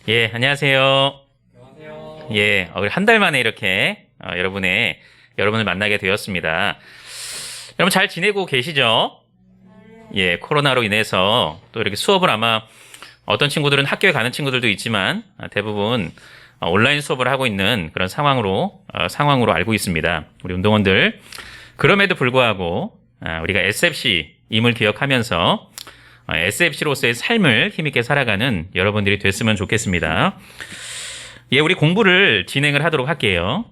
예, 안녕하세요. 안녕하세요. 예, 우리 한 달 만에 이렇게 여러분을 만나게 되었습니다. 여러분 잘 지내고 계시죠? 예, 코로나로 인해서 또 이렇게 수업을 아마 어떤 친구들은 학교에 가는 친구들도 있지만 대부분 온라인 수업을 하고 있는 그런 상황으로 알고 있습니다. 우리 운동원들. 그럼에도 불구하고 우리가 SFC임을 기억하면서 SFC로서의 삶을 힘있게 살아가는 여러분들이 됐으면 좋겠습니다. 예, 우리 공부를 진행을 하도록 할게요.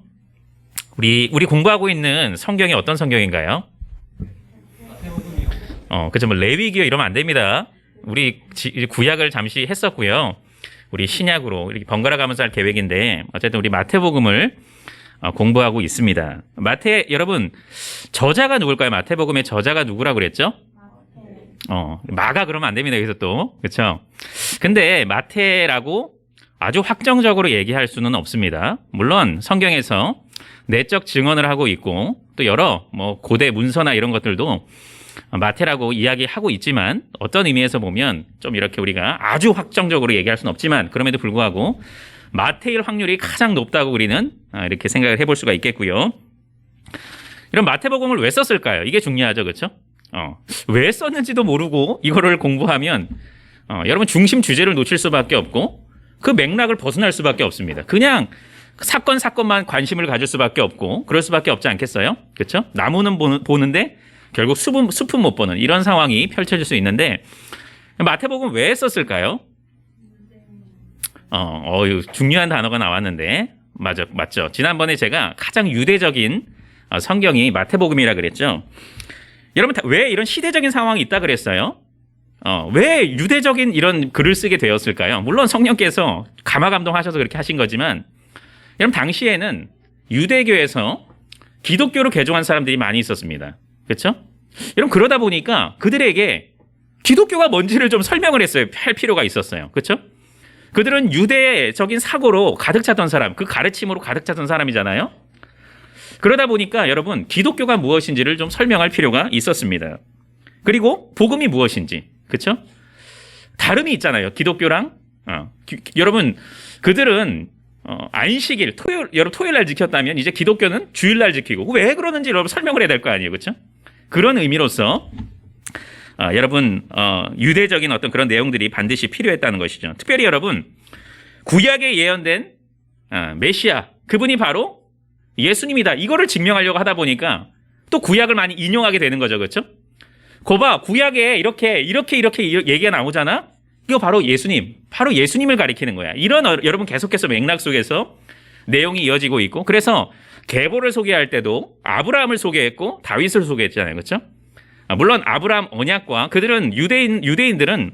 우리 공부하고 있는 성경이 어떤 성경인가요? 그죠. 뭐 레위기요 이러면 안 됩니다. 우리 구약을 잠시 했었고요. 우리 신약으로 이렇게 번갈아 가면서 할 계획인데 어쨌든 우리 마태복음을 공부하고 있습니다. 여러분 저자가 누굴까요? 마태복음의 저자가 누구라고 그랬죠? 마가 그러면 안 됩니다. 여기서 또. 그렇죠? 근데 마태라고 아주 확정적으로 얘기할 수는 없습니다. 물론 성경에서 내적 증언을 하고 있고 또 여러 고대 문서나 이런 것들도 마태라고 이야기하고 있지만 어떤 의미에서 보면 좀 이렇게 우리가 아주 확정적으로 얘기할 수는 없지만 그럼에도 불구하고 마태일 확률이 가장 높다고 우리는 이렇게 생각을 해볼 수가 있겠고요. 이런 마태복음을 왜 썼을까요? 이게 중요하죠. 그렇죠? 왜 썼는지도 모르고 이거를 공부하면 여러분 중심 주제를 놓칠 수밖에 없고 그 맥락을 벗어날 수밖에 없습니다. 그냥 사건만 관심을 가질 수밖에 없고 그럴 수밖에 없지 않겠어요? 그렇죠? 나무는 보는데 결국 숲은 못 보는 이런 상황이 펼쳐질 수 있는데 마태복음 왜 썼을까요? 중요한 단어가 나왔는데 맞죠? 지난번에 제가 가장 유대적인 성경이 마태복음이라 그랬죠. 여러분 왜 이런 시대적인 상황이 있다 그랬어요? 왜 유대적인 이런 글을 쓰게 되었을까요? 물론 성령께서 감화감동하셔서 그렇게 하신 거지만 여러분 당시에는 유대교에서 기독교로 개종한 사람들이 많이 있었습니다. 그렇죠? 여러분 그러다 보니까 그들에게 기독교가 뭔지를 좀 설명을 할 필요가 있었어요. 그렇죠? 그들은 유대적인 사고로 가득 찼던 사람, 그 가르침으로 가득 찼던 사람이잖아요. 그러다 보니까 여러분 기독교가 무엇인지를 좀 설명할 필요가 있었습니다. 그리고 복음이 무엇인지, 그렇죠? 다름이 있잖아요. 기독교랑 여러분 그들은 안식일 토요일 날 지켰다면 이제 기독교는 주일 날 지키고 왜 그러는지 여러분 설명을 해야 될 거 아니에요, 그렇죠? 그런 의미로서 여러분 유대적인 어떤 그런 내용들이 반드시 필요했다는 것이죠. 특별히 여러분 구약에 예언된 메시아 그분이 바로 예수님이다. 이거를 증명하려고 하다 보니까 또 구약을 많이 인용하게 되는 거죠. 그렇죠? 거봐. 구약에 이렇게 얘기가 나오잖아. 이거 바로 예수님을 가리키는 거야. 이런 여러분 계속해서 맥락 속에서 내용이 이어지고 있고 그래서 계보를 소개할 때도 아브라함을 소개했고 다윗을 소개했잖아요. 그렇죠? 물론 아브라함 언약과 그들은 유대인들은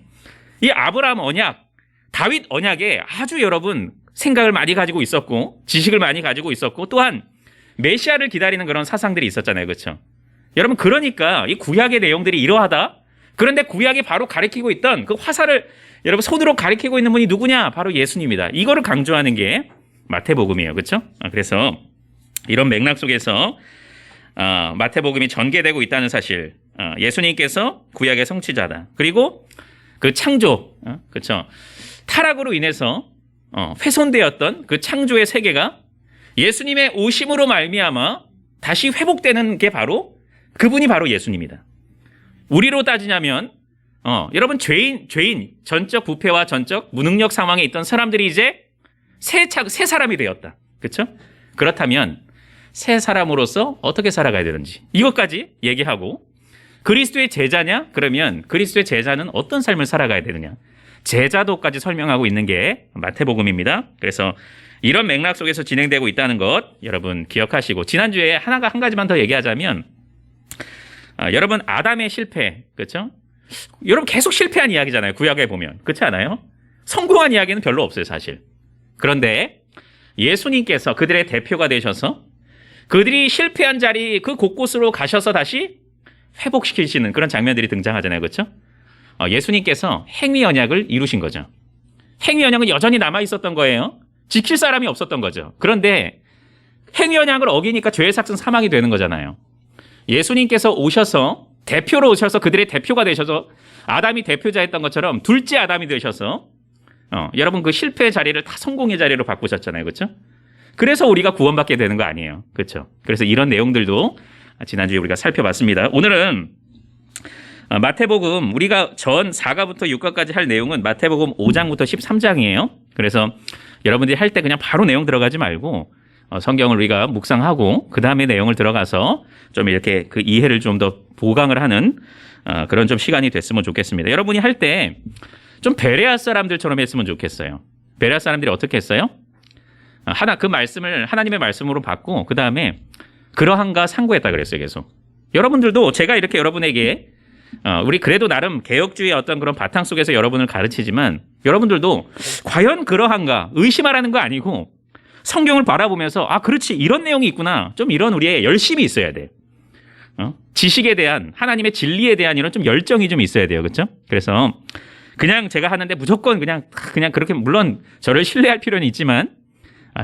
이 아브라함 언약, 다윗 언약에 아주 여러분 생각을 많이 가지고 있었고 지식을 많이 가지고 있었고 또한 메시아를 기다리는 그런 사상들이 있었잖아요. 그렇죠? 여러분 그러니까 이 구약의 내용들이 이러하다. 그런데 구약이 바로 가리키고 있던 그 화살을 여러분 손으로 가리키고 있는 분이 누구냐? 바로 예수님이다. 이거를 강조하는 게 마태복음이에요. 그렇죠? 그래서 이런 맥락 속에서 마태복음이 전개되고 있다는 사실, 예수님께서 구약의 성취자다. 그리고 그 창조, 그렇죠? 타락으로 인해서 훼손되었던 그 창조의 세계가 예수님의 오심으로 말미암아 다시 회복되는 게 바로 그분이 바로 예수님이다. 우리로 따지냐면 여러분 죄인 전적 부패와 전적 무능력 상황에 있던 사람들이 이제 새 사람이 되었다. 그렇죠? 그렇다면 새 사람으로서 어떻게 살아가야 되는지 이것까지 얘기하고 그리스도의 제자냐? 그러면 그리스도의 제자는 어떤 삶을 살아가야 되느냐? 제자도까지 설명하고 있는 게 마태복음입니다. 그래서 이런 맥락 속에서 진행되고 있다는 것 여러분 기억하시고 지난주에 한 가지만 더 얘기하자면 여러분 아담의 실패 그렇죠? 여러분 계속 실패한 이야기잖아요. 구약에 보면 그렇지 않아요? 성공한 이야기는 별로 없어요 사실. 그런데 예수님께서 그들의 대표가 되셔서 그들이 실패한 자리 그 곳곳으로 가셔서 다시 회복시키시는 그런 장면들이 등장하잖아요. 그렇죠? 예수님께서 행위 언약을 이루신 거죠. 행위 언약은 여전히 남아 있었던 거예요. 지킬 사람이 없었던 거죠. 그런데 행위 언약을 어기니까 죄의 삭은 사망이 되는 거잖아요. 예수님께서 오셔서 대표로 오셔서 그들의 대표가 되셔서 아담이 대표자였던 것처럼 둘째 아담이 되셔서 여러분 그 실패의 자리를 다 성공의 자리로 바꾸셨잖아요. 그렇죠? 그래서 우리가 구원받게 되는 거 아니에요. 그렇죠? 그래서 이런 내용들도 지난주에 우리가 살펴봤습니다. 오늘은 마태복음 우리가 전 4가부터 6가까지 할 내용은 마태복음 5장부터 13장이에요. 그래서 여러분들이 할 때 그냥 바로 내용 들어가지 말고 성경을 우리가 묵상하고 그 다음에 내용을 들어가서 좀 이렇게 그 이해를 좀 더 보강을 하는 그런 좀 시간이 됐으면 좋겠습니다. 여러분이 할 때 좀 베레아 사람들처럼 했으면 좋겠어요. 베레아 사람들이 어떻게 했어요? 그 말씀을 하나님의 말씀으로 받고 그 다음에 그러한가 상고했다 그랬어요. 계속. 여러분들도 제가 이렇게 여러분에게 우리 그래도 나름 개혁주의의 어떤 그런 바탕 속에서 여러분을 가르치지만 여러분들도 과연 그러한가 의심하라는 거 아니고 성경을 바라보면서 그렇지 이런 내용이 있구나 좀 이런 우리의 열심이 있어야 돼. 지식에 대한 하나님의 진리에 대한 이런 좀 열정이 좀 있어야 돼요. 그렇죠? 그래서 그냥 제가 하는데 무조건 그냥 그렇게 물론 저를 신뢰할 필요는 있지만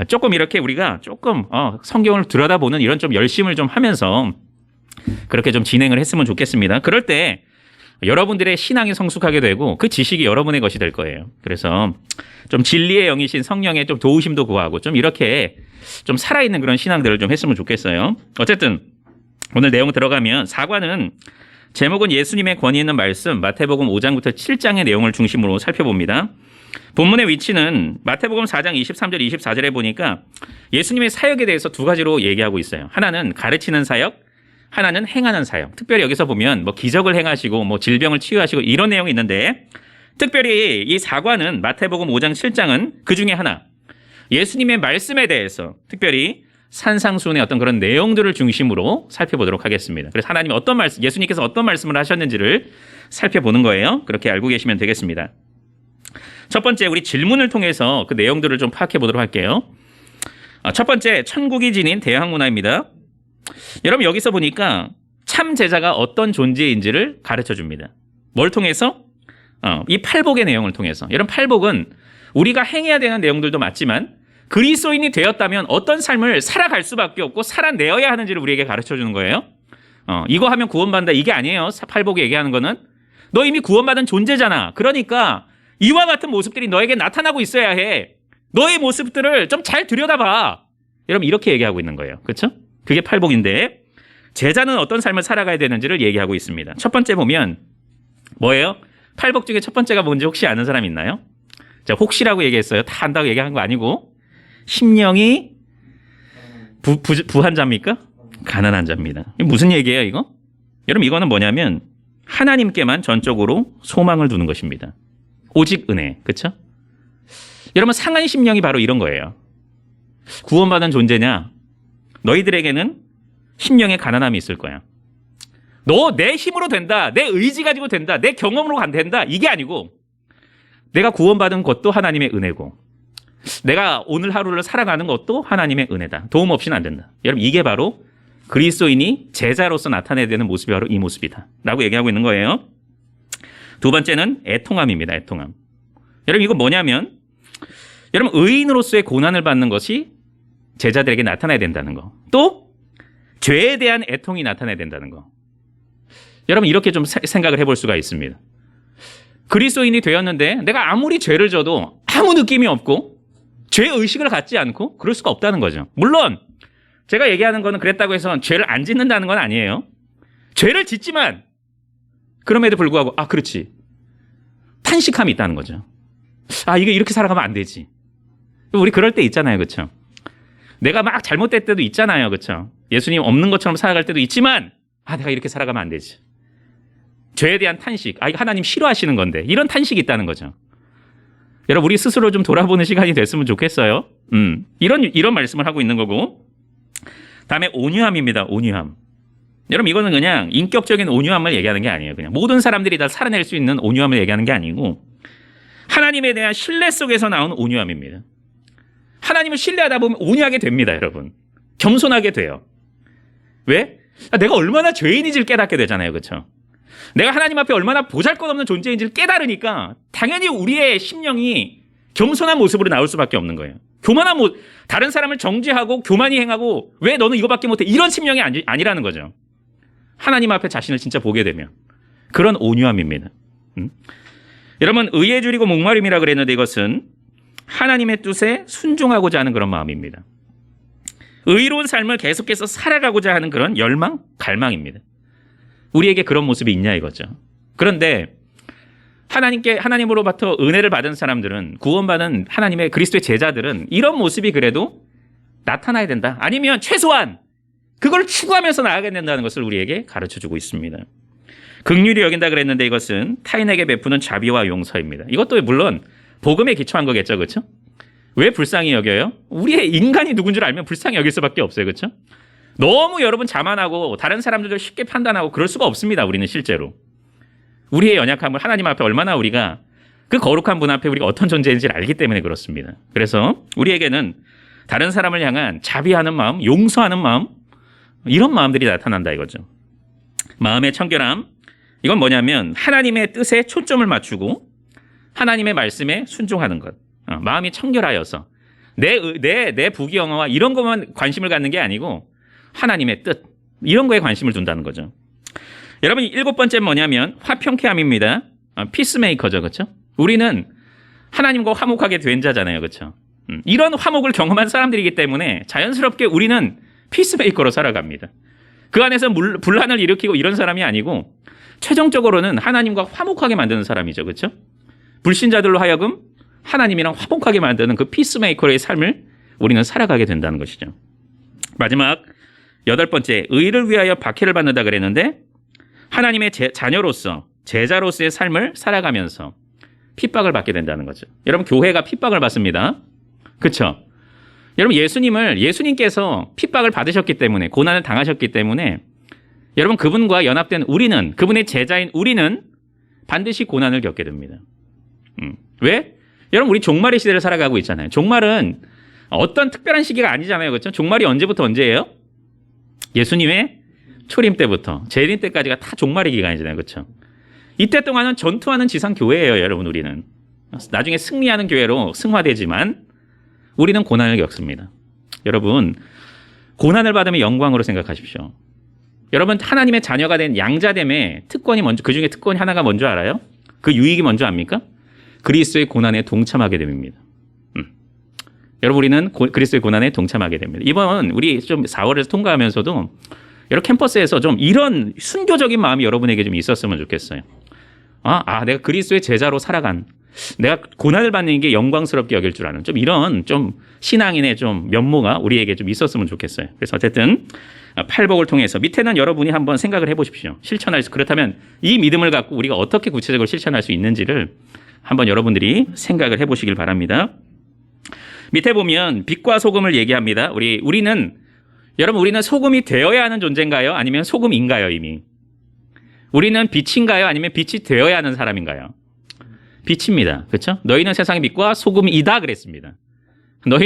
조금 이렇게 우리가 조금 성경을 들여다보는 이런 좀 열심을 좀 하면서 그렇게 좀 진행을 했으면 좋겠습니다. 그럴 때 여러분들의 신앙이 성숙하게 되고 그 지식이 여러분의 것이 될 거예요. 그래서 좀 진리의 영이신 성령의 좀 도우심도 구하고 좀 이렇게 좀 살아있는 그런 신앙들을 좀 했으면 좋겠어요. 어쨌든 오늘 내용 들어가면 4과는 제목은 예수님의 권위 있는 말씀 마태복음 5장부터 7장의 내용을 중심으로 살펴봅니다. 본문의 위치는 마태복음 4장 23절 24절에 보니까 예수님의 사역에 대해서 두 가지로 얘기하고 있어요. 하나는 가르치는 사역, 하나는 행하는 사역. 특별히 여기서 보면 뭐 기적을 행하시고 뭐 질병을 치유하시고 이런 내용이 있는데 특별히 이 4과는 마태복음 5장 7장은 그 중에 하나 예수님의 말씀에 대해서 특별히 산상수훈의 어떤 그런 내용들을 중심으로 살펴보도록 하겠습니다. 그래서 하나님이 예수님께서 어떤 말씀을 하셨는지를 살펴보는 거예요. 그렇게 알고 계시면 되겠습니다. 첫 번째 우리 질문을 통해서 그 내용들을 좀 파악해 보도록 할게요. 첫 번째 천국이 지닌 대항문화입니다. 여러분 여기서 보니까 참 제자가 어떤 존재인지를 가르쳐 줍니다. 뭘 통해서? 이 팔복의 내용을 통해서. 여러분 팔복은 우리가 행해야 되는 내용들도 맞지만 그리스도인이 되었다면 어떤 삶을 살아갈 수밖에 없고 살아내어야 하는지를 우리에게 가르쳐 주는 거예요. 이거 하면 구원받는다 이게 아니에요. 팔복이 얘기하는 거는 너 이미 구원받은 존재잖아. 그러니까 이와 같은 모습들이 너에게 나타나고 있어야 해. 너의 모습들을 좀 잘 들여다봐. 여러분 이렇게 얘기하고 있는 거예요. 그렇죠? 그게 팔복인데 제자는 어떤 삶을 살아가야 되는지를 얘기하고 있습니다. 첫 번째 보면 뭐예요? 팔복 중에 첫 번째가 뭔지 혹시 아는 사람 있나요? 자, 혹시라고 얘기했어요. 다 안다고 얘기한 거 아니고 심령이 부한 자입니까? 가난한 자입니다. 무슨 얘기예요 이거? 여러분 이거는 뭐냐면 하나님께만 전적으로 소망을 두는 것입니다. 오직 은혜. 그렇죠? 여러분 상한 심령이 바로 이런 거예요. 구원받은 존재냐? 너희들에게는 심령의 가난함이 있을 거야. 너 내 힘으로 된다. 내 의지 가지고 된다. 내 경험으로 된다. 이게 아니고 내가 구원받은 것도 하나님의 은혜고 내가 오늘 하루를 살아가는 것도 하나님의 은혜다. 도움 없이는 안 된다. 여러분 이게 바로 그리스도인이 제자로서 나타내야 되는 모습이 바로 이 모습이다. 라고 얘기하고 있는 거예요. 두 번째는 애통함입니다. 애통함. 여러분 이거 뭐냐면 여러분 의인으로서의 고난을 받는 것이 제자들에게 나타나야 된다는 거. 또 죄에 대한 애통이 나타나야 된다는 거. 여러분 이렇게 좀 생각을 해볼 수가 있습니다. 그리스도인이 되었는데 내가 아무리 죄를 져도 아무 느낌이 없고 죄의식을 갖지 않고 그럴 수가 없다는 거죠. 물론 제가 얘기하는 거는 그랬다고 해서 죄를 안 짓는다는 건 아니에요. 죄를 짓지만 그럼에도 불구하고 그렇지. 탄식함이 있다는 거죠. 이게 이렇게 살아가면 안 되지. 우리 그럴 때 있잖아요. 그렇죠? 내가 막 잘못될 때도 있잖아요. 그렇죠? 예수님 없는 것처럼 살아갈 때도 있지만 내가 이렇게 살아가면 안 되지. 죄에 대한 탄식. 이거 하나님 싫어하시는 건데 이런 탄식이 있다는 거죠. 여러분 우리 스스로 좀 돌아보는 시간이 됐으면 좋겠어요. 이런 말씀을 하고 있는 거고. 다음에 온유함입니다. 온유함. 여러분 이거는 그냥 인격적인 온유함을 얘기하는 게 아니에요. 그냥 모든 사람들이 다 살아낼 수 있는 온유함을 얘기하는 게 아니고 하나님에 대한 신뢰 속에서 나온 온유함입니다. 하나님을 신뢰하다 보면 온유하게 됩니다. 여러분. 겸손하게 돼요. 왜? 내가 얼마나 죄인인지를 깨닫게 되잖아요. 그렇죠? 내가 하나님 앞에 얼마나 보잘것없는 존재인지를 깨달으니까 당연히 우리의 심령이 겸손한 모습으로 나올 수밖에 없는 거예요. 교만한 다른 사람을 정죄하고 교만히 행하고 왜 너는 이거밖에 못해 이런 심령이 아니라는 거죠. 하나님 앞에 자신을 진짜 보게 되면 그런 온유함입니다. 여러분, 의에 줄이고 목마름이라 그랬는데 이것은 하나님의 뜻에 순종하고자 하는 그런 마음입니다. 의로운 삶을 계속해서 살아가고자 하는 그런 열망, 갈망입니다. 우리에게 그런 모습이 있냐 이거죠. 그런데 하나님으로부터 은혜를 받은 사람들은, 구원받은 하나님의 그리스도의 제자들은 이런 모습이 그래도 나타나야 된다. 아니면 최소한 그걸 추구하면서 나아가야 된다는 것을 우리에게 가르쳐주고 있습니다. 긍휼히 여긴다 그랬는데 이것은 타인에게 베푸는 자비와 용서입니다. 이것도 물론 복음에 기초한 거겠죠. 그렇죠? 왜 불쌍히 여겨요? 우리의 인간이 누군 줄 알면 불쌍히 여길 수밖에 없어요. 그렇죠? 너무 여러분 자만하고 다른 사람들을 쉽게 판단하고 그럴 수가 없습니다. 우리는 실제로. 우리의 연약함을 하나님 앞에 얼마나 우리가 그 거룩한 분 앞에 우리가 어떤 존재인지를 알기 때문에 그렇습니다. 그래서 우리에게는 다른 사람을 향한 자비하는 마음, 용서하는 마음, 이런 마음들이 나타난다 이거죠. 마음의 청결함, 이건 뭐냐면 하나님의 뜻에 초점을 맞추고 하나님의 말씀에 순종하는 것. 마음이 청결하여서 내 부귀영화와 이런 것만 관심을 갖는 게 아니고 하나님의 뜻, 이런 거에 관심을 둔다는 거죠. 여러분, 7번째는 뭐냐면 화평케함입니다. 피스메이커죠. 그렇죠? 우리는 하나님과 화목하게 된 자잖아요. 그렇죠? 이런 화목을 경험한 사람들이기 때문에 자연스럽게 우리는 피스메이커로 살아갑니다. 그 안에서 분란을 일으키고 이런 사람이 아니고 최종적으로는 하나님과 화목하게 만드는 사람이죠. 그렇죠? 불신자들로 하여금 하나님이랑 화목하게 만드는 그 피스메이커의 삶을 우리는 살아가게 된다는 것이죠. 마지막 8번째, 의를 위하여 박해를 받는다 그랬는데 하나님의 자녀로서, 제자로서의 삶을 살아가면서 핍박을 받게 된다는 거죠. 여러분, 교회가 핍박을 받습니다. 그렇죠? 여러분, 예수님께서 핍박을 받으셨기 때문에, 고난을 당하셨기 때문에 여러분, 그분과 연합된 우리는, 그분의 제자인 우리는 반드시 고난을 겪게 됩니다. 왜? 여러분, 우리 종말의 시대를 살아가고 있잖아요. 종말은 어떤 특별한 시기가 아니잖아요. 그렇죠? 종말이 언제부터 언제예요? 예수님의 초림 때부터 재림 때까지가 다 종말의 기간이잖아요. 그렇죠? 이때 동안은 전투하는 지상 교회예요. 여러분, 우리는. 나중에 승리하는 교회로 승화되지만 우리는 고난을 겪습니다. 여러분, 고난을 받으면 영광으로 생각하십시오. 여러분, 하나님의 자녀가 된 양자됨의 특권이 먼저, 그 중에 특권이 하나가 뭔지 알아요? 그 유익이 뭔지 압니까? 그리스도의 고난에 동참하게 됩니다. 여러분, 우리는 그리스도의 고난에 동참하게 됩니다. 이번 우리 좀 4월에서 통과하면서도 여러 캠퍼스에서 좀 이런 순교적인 마음이 여러분에게 좀 있었으면 좋겠어요. 내가 그리스도의 제자로 살아간, 내가 고난을 받는 게 영광스럽게 여길 줄 아는 좀 이런 좀 신앙인의 좀 면모가 우리에게 좀 있었으면 좋겠어요. 그래서 어쨌든 팔복을 통해서 밑에는 여러분이 한번 생각을 해보십시오. 그렇다면 이 믿음을 갖고 우리가 어떻게 구체적으로 실천할 수 있는지를 한번 여러분들이 생각을 해보시길 바랍니다. 밑에 보면 빛과 소금을 얘기합니다. 우리는 소금이 되어야 하는 존재인가요? 아니면 소금인가요, 이미? 우리는 빛인가요? 아니면 빛이 되어야 하는 사람인가요? 빛입니다. 그렇죠? 너희는 세상의 빛과 소금이다 그랬습니다.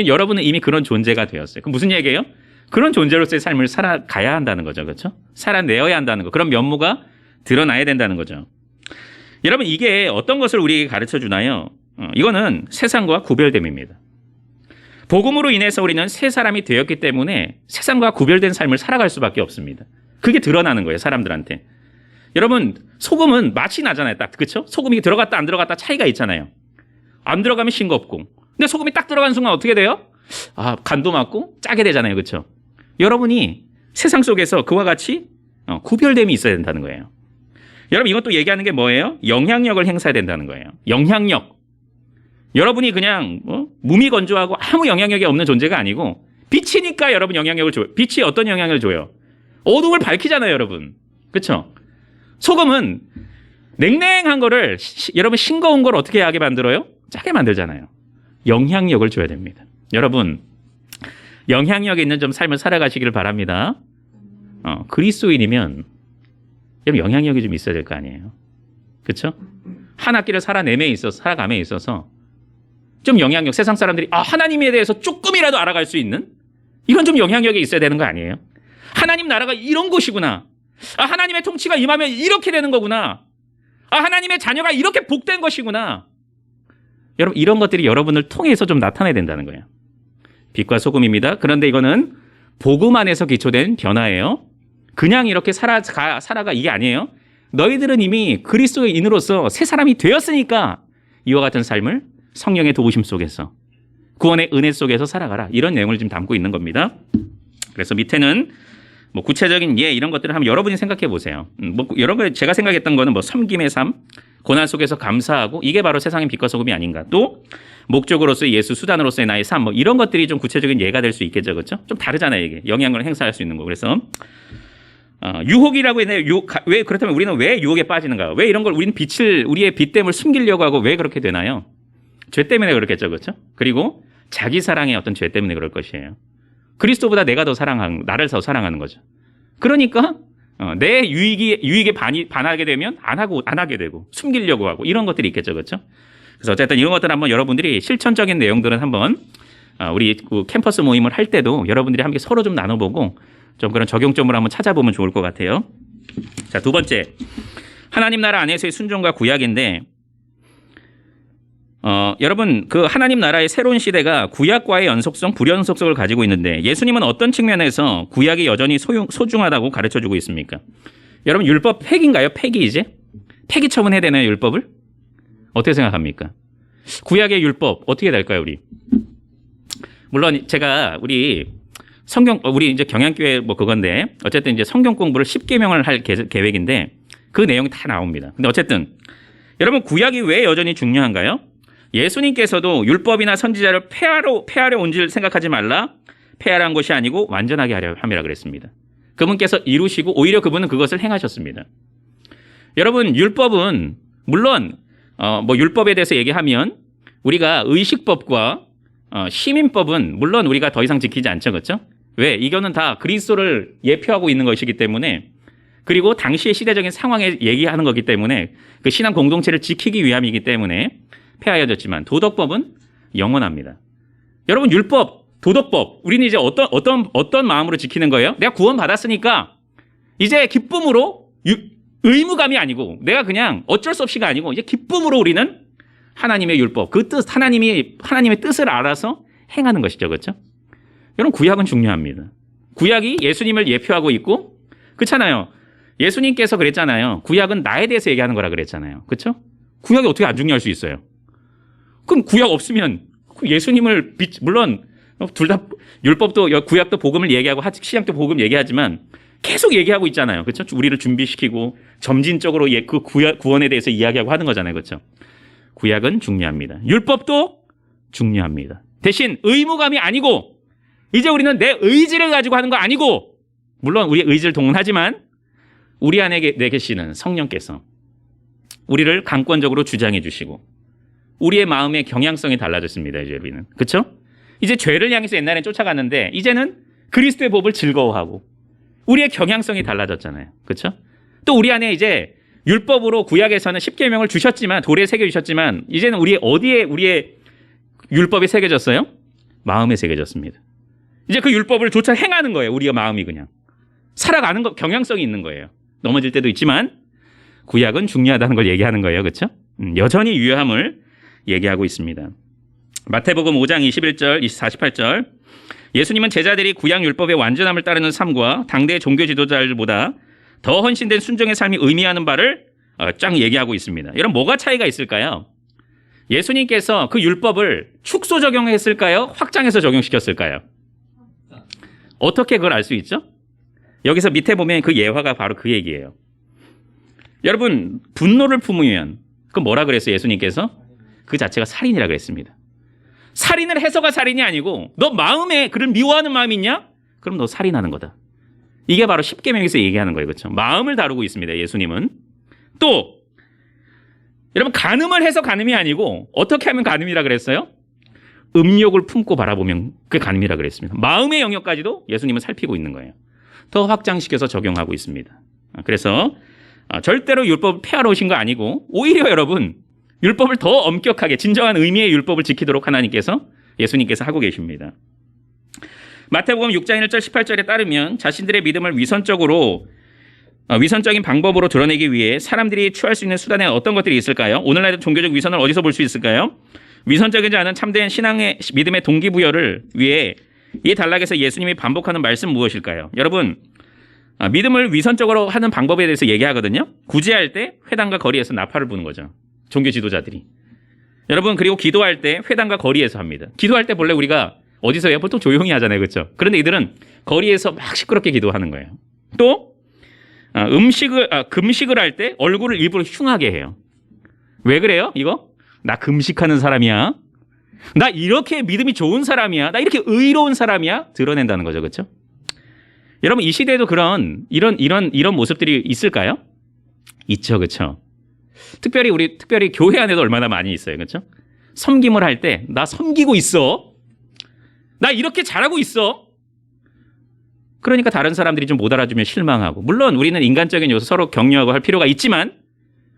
여러분은 이미 그런 존재가 되었어요. 그럼 무슨 얘기예요? 그런 존재로서의 삶을 살아가야 한다는 거죠. 그렇죠? 살아내어야 한다는 거. 그런 면모가 드러나야 된다는 거죠. 여러분, 이게 어떤 것을 우리에게 가르쳐 주나요? 이거는 세상과 구별됨입니다. 복음으로 인해서 우리는 새 사람이 되었기 때문에 세상과 구별된 삶을 살아갈 수밖에 없습니다. 그게 드러나는 거예요, 사람들한테. 여러분, 소금은 맛이 나잖아요, 딱. 그렇죠? 소금이 들어갔다 안 들어갔다 차이가 있잖아요. 안 들어가면 싱겁고. 근데 소금이 딱 들어간 순간 어떻게 돼요? 간도 맞고 짜게 되잖아요. 그렇죠? 여러분이 세상 속에서 그와 같이 구별됨이 있어야 된다는 거예요. 여러분, 이것도 얘기하는 게 뭐예요? 영향력을 행사해야 된다는 거예요. 영향력. 여러분이 그냥 무미건조하고 아무 영향력이 없는 존재가 아니고 빛이니까 여러분 영향력을 줘요. 빛이 어떤 영향을 줘요? 어둠을 밝히잖아요, 여러분. 그렇죠? 소금은 냉랭한 거를 여러분 싱거운 걸 어떻게 하게 만들어요? 짜게 만들잖아요. 영향력을 줘야 됩니다. 여러분, 영향력 있는 좀 삶을 살아가시기를 바랍니다. 그리스도인이면 여러분 영향력이 좀 있어야 될 거 아니에요. 그렇죠? 한 학기를 살아감에 있어서 좀 영향력, 세상 사람들이 하나님에 대해서 조금이라도 알아갈 수 있는 이런 좀 영향력이 있어야 되는 거 아니에요? 하나님 나라가 이런 곳이구나. 하나님의 통치가 임하면 이렇게 되는 거구나. 하나님의 자녀가 이렇게 복된 것이구나. 여러분, 이런 것들이 여러분을 통해서 좀 나타나야 된다는 거예요. 빛과 소금입니다. 그런데 이거는 복음 안에서 기초된 변화예요. 그냥 이렇게 살아가 이게 아니에요. 너희들은 이미 그리스도인으로서 새 사람이 되었으니까 이와 같은 삶을 성령의 도우심 속에서 구원의 은혜 속에서 살아가라. 이런 내용을 지금 담고 있는 겁니다. 그래서 밑에는 뭐 구체적인 이런 것들을 한번 여러분이 생각해 보세요. 뭐 여러 거 제가 생각했던 거는 뭐 섬김의 삶, 고난 속에서 감사하고 이게 바로 세상의 빛과 소금이 아닌가. 또 목적으로서의 예수, 수단으로서의 나의 삶, 뭐 이런 것들이 좀 구체적인 예가 될 수 있겠죠, 그렇죠? 좀 다르잖아요, 이게 영향을 행사할 수 있는 거. 그래서 유혹이라고 했네요. 왜 그렇다면 우리는 왜 유혹에 빠지는가? 왜 이런 걸 우리는 우리의 빛됨을 숨기려고 하고 왜 그렇게 되나요? 죄 때문에 그렇겠죠, 그렇죠? 그리고 자기 사랑의 어떤 죄 때문에 그럴 것이에요. 그리스도보다 내가 더 나를 더 사랑하는 거죠. 그러니까 내 유익에 반하게 되면 안 하게 되고 숨기려고 하고 이런 것들이 있겠죠, 그렇죠? 그래서 어쨌든 이런 것들 한번 여러분들이 실천적인 내용들은 한번 우리 캠퍼스 모임을 할 때도 여러분들이 함께 서로 좀 나눠보고 좀 그런 적용점을 한번 찾아보면 좋을 것 같아요. 자, 두 번째, 하나님 나라 안에서의 순종과 구약인데. 여러분 그 하나님 나라의 새로운 시대가 구약과의 연속성, 불연속성을 가지고 있는데 예수님은 어떤 측면에서 구약이 여전히 소중하다고 가르쳐주고 있습니까? 여러분 율법 폐기인가요? 폐기 이제? 폐기 처분해야 되나요? 율법을? 어떻게 생각합니까? 구약의 율법 어떻게 될까요? 우리 물론 제가 우리 이제 경향교회 뭐 그건데 어쨌든 이제 성경 공부를 10계명을 할 계획인데 그 내용이 다 나옵니다. 근데 어쨌든 여러분 구약이 왜 여전히 중요한가요? 예수님께서도 율법이나 선지자를 폐하려 온 줄 생각하지 말라. 폐하란 것이 아니고 완전하게 하려 함이라 그랬습니다. 그분께서 이루시고 오히려 그분은 그것을 행하셨습니다. 여러분 율법은 물론 뭐 율법에 대해서 얘기하면 우리가 의식법과 시민법은 물론 우리가 더 이상 지키지 않죠, 그렇죠? 왜? 이거는 다 그리스도를 예표하고 있는 것이기 때문에 그리고 당시의 시대적인 상황에 얘기하는 거기 때문에 그 신앙 공동체를 지키기 위함이기 때문에 폐하여졌지만 도덕법은 영원합니다. 여러분 율법, 도덕법 우리는 이제 어떤 마음으로 지키는 거예요? 내가 구원받았으니까 이제 기쁨으로 의무감이 아니고 내가 그냥 어쩔 수 없이가 아니고 이제 기쁨으로 우리는 하나님의 율법, 그 뜻 하나님의 뜻을 알아서 행하는 것이죠, 그렇죠? 여러분 구약은 중요합니다. 구약이 예수님을 예표하고 있고 그렇잖아요. 예수님께서 그랬잖아요. 구약은 나에 대해서 얘기하는 거라 그랬잖아요. 그렇죠? 구약이 어떻게 안 중요할 수 있어요? 그럼 구약 없으면 예수님을 물론 둘 다 율법도 구약도 복음을 얘기하고 신약도 복음 얘기하지만 계속 얘기하고 있잖아요. 그렇죠? 우리를 준비시키고 점진적으로 그 구원에 대해서 이야기하고 하는 거잖아요. 그렇죠? 구약은 중요합니다. 율법도 중요합니다. 대신 의무감이 아니고 이제 우리는 내 의지를 가지고 하는 거 아니고 물론 우리의 의지를 동원하지만 우리 안에 계시는 성령께서 우리를 강권적으로 주장해 주시고 우리의 마음의 경향성이 달라졌습니다. 이제 우리는. 그렇죠? 이제 죄를 향해서 옛날엔 쫓아갔는데 이제는 그리스도의 법을 즐거워하고 우리의 경향성이 달라졌잖아요. 그렇죠? 또 우리 안에 이제 율법으로 구약에서는 10계명을 주셨지만 돌에 새겨 주셨지만 이제는 우리의 율법이 새겨졌어요? 마음에 새겨졌습니다. 이제 그 율법을 조차 행하는 거예요. 우리가 마음이 그냥 살아가는 거 경향성이 있는 거예요. 넘어질 때도 있지만 구약은 중요하다는 걸 얘기하는 거예요. 그렇죠? 여전히 유효함을 얘기하고 있습니다. 마태복음 5장 21절, 48절 예수님은 제자들이 구약 율법의 완전함을 따르는 삶과 당대의 종교 지도자들보다 더 헌신된 순종의 삶이 의미하는 바를 쫙 얘기하고 있습니다. 여러분 뭐가 차이가 있을까요? 예수님께서 그 율법을 축소 적용했을까요? 확장해서 적용시켰을까요? 어떻게 그걸 알 수 있죠? 여기서 밑에 보면 그 예화가 바로 그 얘기예요. 여러분 분노를 품으면 그 뭐라 그랬어요? 예수님께서 그 자체가 살인이라 그랬습니다. 살인을 해서가 살인이 아니고 너 마음에 그를 미워하는 마음이 있냐? 그럼 너 살인하는 거다. 이게 바로 10계명에서 얘기하는 거예요. 그렇죠? 마음을 다루고 있습니다. 예수님은. 또 여러분 간음을 해서 간음이 아니고 어떻게 하면 간음이라 그랬어요? 음욕을 품고 바라보면 그게 간음이라 그랬습니다. 마음의 영역까지도 예수님은 살피고 있는 거예요. 더 확장시켜서 적용하고 있습니다. 그래서 절대로 율법을 폐하러 오신 거 아니고 오히려 여러분 율법을 더 엄격하게 진정한 의미의 율법을 지키도록 예수님께서 하고 계십니다. 마태복음 6장 1절 18절에 따르면 자신들의 믿음을 위선적인 방법으로 드러내기 위해 사람들이 취할 수 있는 수단에 어떤 것들이 있을까요? 오늘날 종교적 위선을 어디서 볼 수 있을까요? 위선적이지 않은 참된 신앙의 믿음의 동기부여를 위해 이 단락에서 예수님이 반복하는 말씀 무엇일까요? 여러분 믿음을 위선적으로 하는 방법에 대해서 얘기하거든요. 구제할 때 회당과 거리에서 나팔을 부는 거죠. 종교 지도자들이. 여러분, 그리고 기도할 때 회당과 거리에서 합니다. 기도할 때 본래 우리가 어디서 해요? 보통 조용히 하잖아요. 그렇죠? 그런데 이들은 거리에서 막 시끄럽게 기도하는 거예요. 또 금식을 할 때 얼굴을 일부러 흉하게 해요. 왜 그래요? 이거? 나 금식하는 사람이야. 나 이렇게 믿음이 좋은 사람이야. 나 이렇게 의로운 사람이야. 드러낸다는 거죠. 그렇죠? 여러분, 이 시대에도 이런 모습들이 있을까요? 있죠. 그렇죠? 특별히 교회 안에도 얼마나 많이 있어요. 그렇죠? 섬김을 할 때 나 섬기고 있어. 나 이렇게 잘하고 있어. 그러니까 다른 사람들이 좀 못 알아주면 실망하고, 물론 우리는 인간적인 요소 서로 격려하고 할 필요가 있지만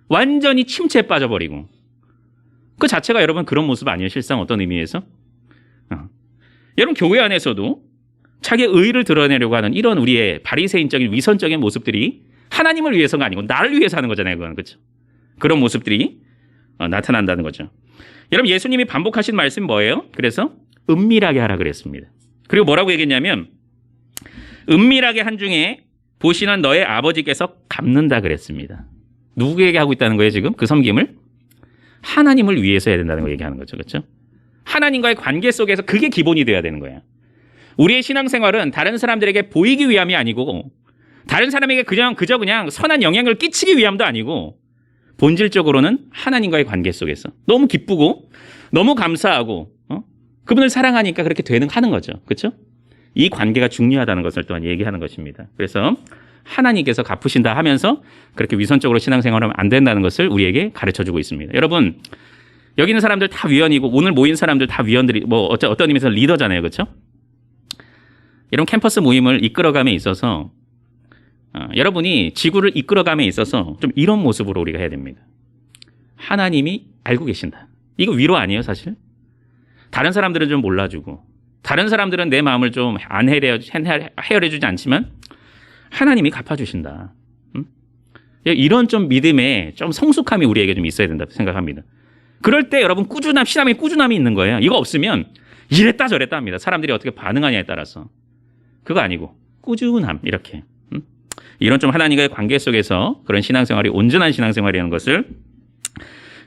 완전히 침체에 빠져버리고, 그 자체가 여러분 그런 모습 아니에요? 실상 어떤 의미에서? 여러분, 교회 안에서도 자기의 의의를 드러내려고 하는 이런 우리의 바리새인적인 위선적인 모습들이 하나님을 위해서가 아니고 나를 위해서 하는 거잖아요. 그건. 그렇죠? 그런 모습들이 나타난다는 거죠. 여러분, 예수님이 반복하신 말씀이 뭐예요? 그래서 은밀하게 하라 그랬습니다. 그리고 뭐라고 얘기했냐면 은밀하게 한 중에 보시는 너의 아버지께서 갚는다 그랬습니다. 누구에게 하고 있다는 거예요, 지금? 그 섬김을? 하나님을 위해서 해야 된다는 거 얘기하는 거죠. 그렇죠? 하나님과의 관계 속에서 그게 기본이 돼야 되는 거예요. 우리의 신앙생활은 다른 사람들에게 보이기 위함이 아니고, 다른 사람에게 그저 그냥 선한 영향을 끼치기 위함도 아니고, 본질적으로는 하나님과의 관계 속에서 너무 기쁘고 너무 감사하고 그분을 사랑하니까 그렇게 하는 거죠. 그렇죠? 이 관계가 중요하다는 것을 또한 얘기하는 것입니다. 그래서 하나님께서 갚으신다 하면서 그렇게 위선적으로 신앙생활하면 안 된다는 것을 우리에게 가르쳐주고 있습니다. 여러분, 여기 있는 사람들 다 위원이고 오늘 모인 사람들 다 위원들이 어떤 의미에서 리더잖아요. 그렇죠? 이런 캠퍼스 모임을 이끌어감에 있어서 여러분이 지구를 이끌어감에 있어서 좀 이런 모습으로 우리가 해야 됩니다. 하나님이 알고 계신다. 이거 위로 아니에요, 사실? 다른 사람들은 좀 몰라주고, 다른 사람들은 내 마음을 좀 안 헤아려주지 않지만 하나님이 갚아주신다. 이런 좀 믿음에 좀 성숙함이 우리에게 좀 있어야 된다고 생각합니다. 그럴 때 여러분 신앙의 꾸준함이 있는 거예요. 이거 없으면 이랬다 저랬다 합니다. 사람들이 어떻게 반응하냐에 따라서. 그거 아니고 꾸준함, 이렇게. 이런 좀 하나님과의 관계 속에서 그런 신앙생활이 온전한 신앙생활이라는 것을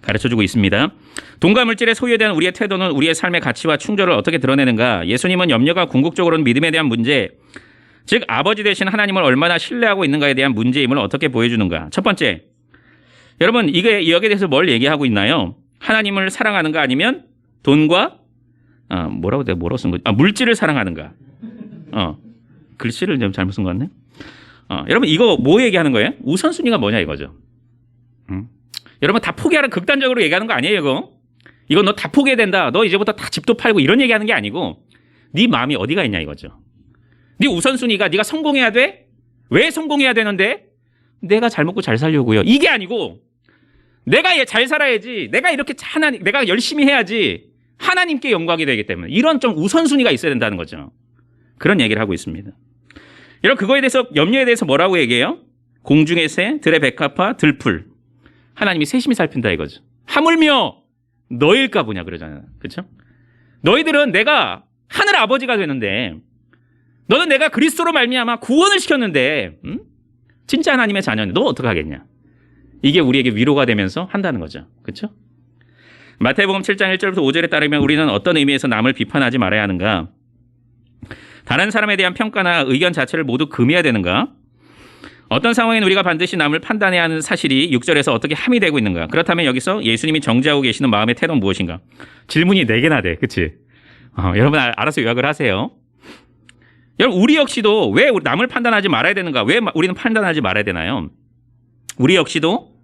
가르쳐주고 있습니다. 돈과 물질의 소유에 대한 우리의 태도는 우리의 삶의 가치와 충돌을 어떻게 드러내는가? 예수님은 염려가 궁극적으로는 믿음에 대한 문제, 즉 아버지 되신 하나님을 얼마나 신뢰하고 있는가에 대한 문제임을 어떻게 보여주는가? 첫 번째, 여러분 이게 여기에 대해서 뭘 얘기하고 있나요? 하나님을 사랑하는가 아니면 돈과 뭐라고 쓴 거지? 물질을 사랑하는가? 글씨를 좀 잘못 쓴 것 같네. 여러분 이거 뭐 얘기하는 거예요? 우선순위가 뭐냐 이거죠. 여러분 다 포기하라 극단적으로 얘기하는 거 아니에요 이거? 이거 너 다 포기해야 된다. 너 이제부터 다 집도 팔고 이런 얘기하는 게 아니고 네 마음이 어디가 있냐 이거죠. 네 우선순위가 네가 성공해야 돼? 왜 성공해야 되는데? 내가 잘 먹고 잘 살려고요. 이게 아니고 내가 잘 살아야지. 내가 이렇게 내가 열심히 해야지 하나님께 영광이 되기 때문에 이런 좀 우선순위가 있어야 된다는 거죠. 그런 얘기를 하고 있습니다. 여러분 그거에 대해서 염려에 대해서 뭐라고 얘기해요? 공중의 새, 들의 백합화, 들풀. 하나님이 세심히 살핀다 이거죠. 하물며 너일까 보냐 그러잖아요. 그렇죠? 너희들은 내가 하늘 아버지가 되는데 너는 내가 그리스도로 말미암아 구원을 시켰는데 진짜 하나님의 자녀인데 너 어떡하겠냐. 이게 우리에게 위로가 되면서 한다는 거죠. 그렇죠? 마태복음 7장 1절부터 5절에 따르면 우리는 어떤 의미에서 남을 비판하지 말아야 하는가? 다른 사람에 대한 평가나 의견 자체를 모두 금해야 되는가? 어떤 상황엔 우리가 반드시 남을 판단해야 하는 사실이 6절에서 어떻게 함이 되고 있는가? 그렇다면 여기서 예수님이 정지하고 계시는 마음의 태도는 무엇인가? 질문이 4개나 돼. 그치? 여러분 알아서 요약을 하세요. 여러분 우리 역시도 왜 남을 판단하지 말아야 되는가? 왜 우리는 판단하지 말아야 되나요? 우리 역시도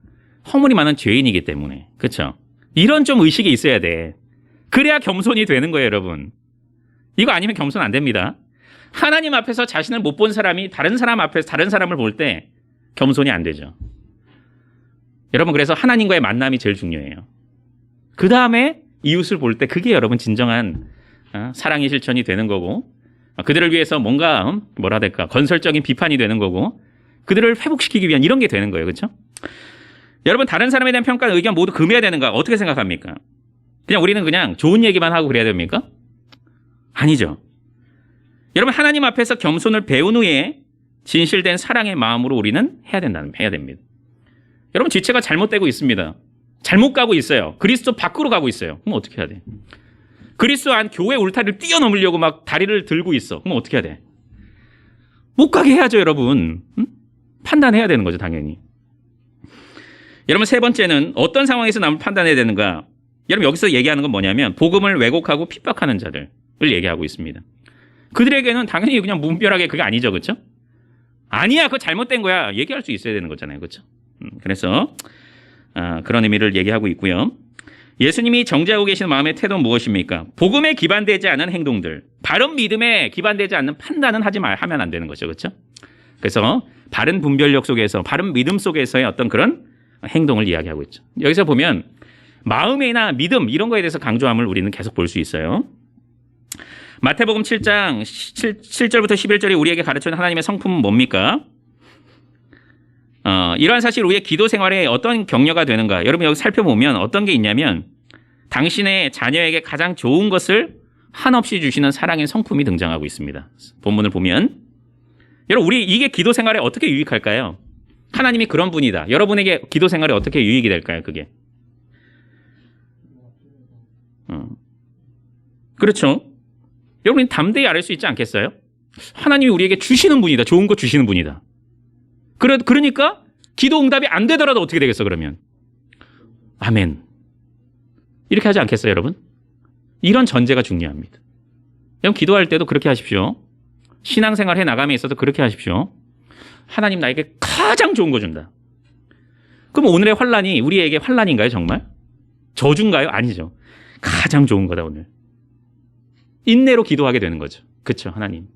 허물이 많은 죄인이기 때문에. 그렇죠? 이런 좀 의식이 있어야 돼. 그래야 겸손이 되는 거예요, 여러분. 이거 아니면 겸손 안 됩니다. 하나님 앞에서 자신을 못 본 사람이 다른 사람 앞에서 다른 사람을 볼 때 겸손이 안 되죠. 여러분 그래서 하나님과의 만남이 제일 중요해요. 그 다음에 이웃을 볼 때 그게 여러분 진정한 사랑의 실천이 되는 거고 그들을 위해서 뭔가 뭐라 될까 건설적인 비판이 되는 거고 그들을 회복시키기 위한 이런 게 되는 거예요. 그렇죠? 여러분 다른 사람에 대한 평가 의견 모두 금해야 되는가? 어떻게 생각합니까? 그냥 우리는 그냥 좋은 얘기만 하고 그래야 됩니까? 아니죠. 여러분 하나님 앞에서 겸손을 배운 후에 진실된 사랑의 마음으로 우리는 해야 됩니다. 여러분 지체가 잘못되고 있습니다. 잘못 가고 있어요. 그리스도 밖으로 가고 있어요. 그럼 어떻게 해야 돼? 그리스도 안 교회 울타리를 뛰어넘으려고 막 다리를 들고 있어. 그럼 어떻게 해야 돼? 못 가게 해야죠, 여러분. 응? 판단해야 되는 거죠, 당연히. 여러분, 세 번째는 어떤 상황에서 남을 판단해야 되는가? 여러분, 여기서 얘기하는 건 뭐냐면 복음을 왜곡하고 핍박하는 자들을 얘기하고 있습니다. 그들에게는 당연히 그냥 무분별하게 그게 아니죠, 그렇죠? 아니야, 그거 잘못된 거야. 얘기할 수 있어야 되는 거잖아요, 그렇죠? 그래서 그런 의미를 얘기하고 있고요. 예수님이 정죄하고 계시는 마음의 태도는 무엇입니까? 복음에 기반되지 않은 행동들, 바른 믿음에 기반되지 않는 판단은 하면 안 되는 거죠, 그렇죠? 그래서 바른 분별력 속에서, 바른 믿음 속에서의 어떤 그런 행동을 이야기하고 있죠. 여기서 보면 마음이나 믿음 이런 거에 대해서 강조함을 우리는 계속 볼 수 있어요. 마태복음 7장 7절부터 11절이 우리에게 가르치는 하나님의 성품은 뭡니까? 이러한 사실 우리의 기도 생활에 어떤 격려가 되는가? 여러분 여기 살펴보면 어떤 게 있냐면 당신의 자녀에게 가장 좋은 것을 한없이 주시는 사랑의 성품이 등장하고 있습니다. 본문을 보면 여러분 우리 이게 기도 생활에 어떻게 유익할까요? 하나님이 그런 분이다. 여러분에게 기도 생활에 어떻게 유익이 될까요? 그게 그렇죠. 여러분 담대히 아뢰 수 있지 않겠어요? 하나님이 우리에게 주시는 분이다. 좋은 거 주시는 분이다. 그러니까 기도 응답이 안 되더라도 어떻게 되겠어 그러면? 아멘. 이렇게 하지 않겠어요 여러분? 이런 전제가 중요합니다. 여러분 기도할 때도 그렇게 하십시오. 신앙생활 해나감에 있어서 그렇게 하십시오. 하나님 나에게 가장 좋은 거 준다. 그럼 오늘의 환난이 우리에게 환난인가요 정말? 저주인가요? 아니죠. 가장 좋은 거다 오늘. 인내로 기도하게 되는 거죠. 그렇죠 하나님.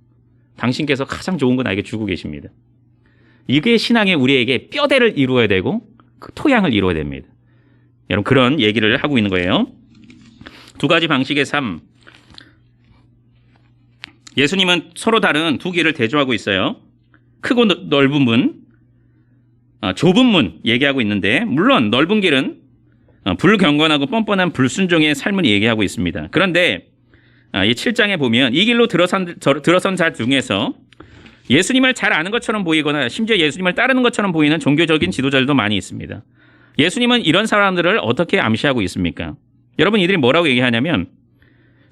당신께서 가장 좋은 거 나에게 주고 계십니다. 이게 신앙에 우리에게 뼈대를 이루어야 되고 그 토양을 이루어야 됩니다. 여러분 그런 얘기를 하고 있는 거예요. 두 가지 방식의 삶. 예수님은 서로 다른 두 길을 대조하고 있어요. 크고 넓은 문, 좁은 문 얘기하고 있는데 물론 넓은 길은 불경건하고 뻔뻔한 불순종의 삶을 얘기하고 있습니다. 그런데 이 7장에 보면 이 길로 들어선 자 중에서 예수님을 잘 아는 것처럼 보이거나 심지어 예수님을 따르는 것처럼 보이는 종교적인 지도자들도 많이 있습니다. 예수님은 이런 사람들을 어떻게 암시하고 있습니까? 여러분 이들이 뭐라고 얘기하냐면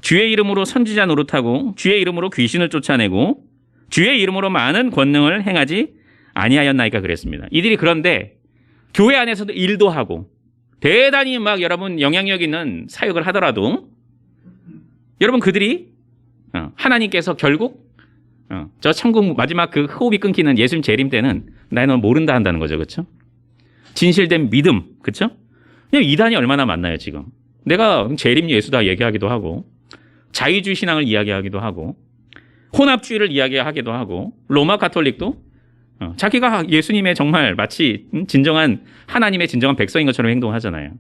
주의 이름으로 선지자 노릇하고 주의 이름으로 귀신을 쫓아내고 주의 이름으로 많은 권능을 행하지 아니하였나이까 그랬습니다. 이들이 그런데 교회 안에서도 일도 하고 대단히 막 여러분 영향력 있는 사역을 하더라도 여러분 그들이 하나님께서 결국 저 천국 마지막 그 호흡이 끊기는 예수님 재림 때는 나는 모른다 한다는 거죠. 그렇죠? 진실된 믿음. 그렇죠? 그냥 이단이 얼마나 많나요 지금. 내가 재림 예수다 얘기하기도 하고 자유주의 신앙을 이야기하기도 하고 혼합주의를 이야기하기도 하고 로마 가톨릭도 자기가 예수님의 정말 마치 진정한 하나님의 진정한 백성인 것처럼 행동하잖아요.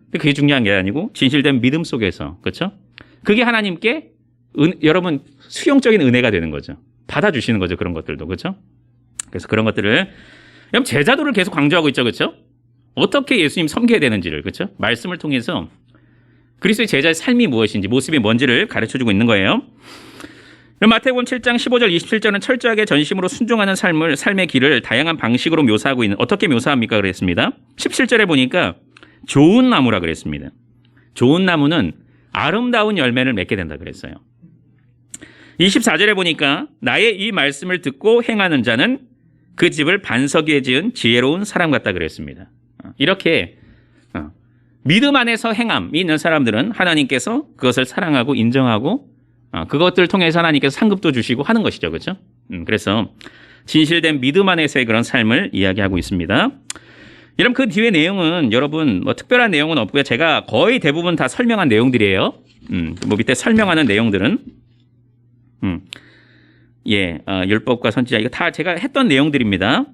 근데 그게 중요한 게 아니고 진실된 믿음 속에서 그렇죠? 그게 하나님께 여러분 수용적인 은혜가 되는 거죠. 받아주시는 거죠. 그런 것들도. 그렇죠? 그래서 그런 것들을 여러분 제자도를 계속 강조하고 있죠. 그렇죠? 어떻게 예수님 섬겨야 되는지를. 그렇죠? 말씀을 통해서 그리스도의 제자의 삶이 무엇인지 모습이 뭔지를 가르쳐주고 있는 거예요. 마태복음 7장 15절 27절은 철저하게 전심으로 순종하는 삶의 길을 다양한 방식으로 묘사하고 있는 어떻게 묘사합니까? 그랬습니다. 17절에 보니까 좋은 나무라 그랬습니다. 좋은 나무는 아름다운 열매를 맺게 된다 그랬어요. 24절에 보니까 나의 이 말씀을 듣고 행하는 자는 그 집을 반석 위에 지은 지혜로운 사람 같다 그랬습니다. 이렇게 믿음 안에서 행함이 있는 사람들은 하나님께서 그것을 사랑하고 인정하고 그것들을 통해서 하나님께서 상급도 주시고 하는 것이죠. 그렇죠? 그래서 진실된 믿음 안에서의 그런 삶을 이야기하고 있습니다. 여러분 그 뒤에 내용은 여러분 뭐 특별한 내용은 없고요. 제가 거의 대부분 다 설명한 내용들이에요. 뭐 밑에 설명하는 내용들은 율법과 선지자 이거 다 제가 했던 내용들입니다.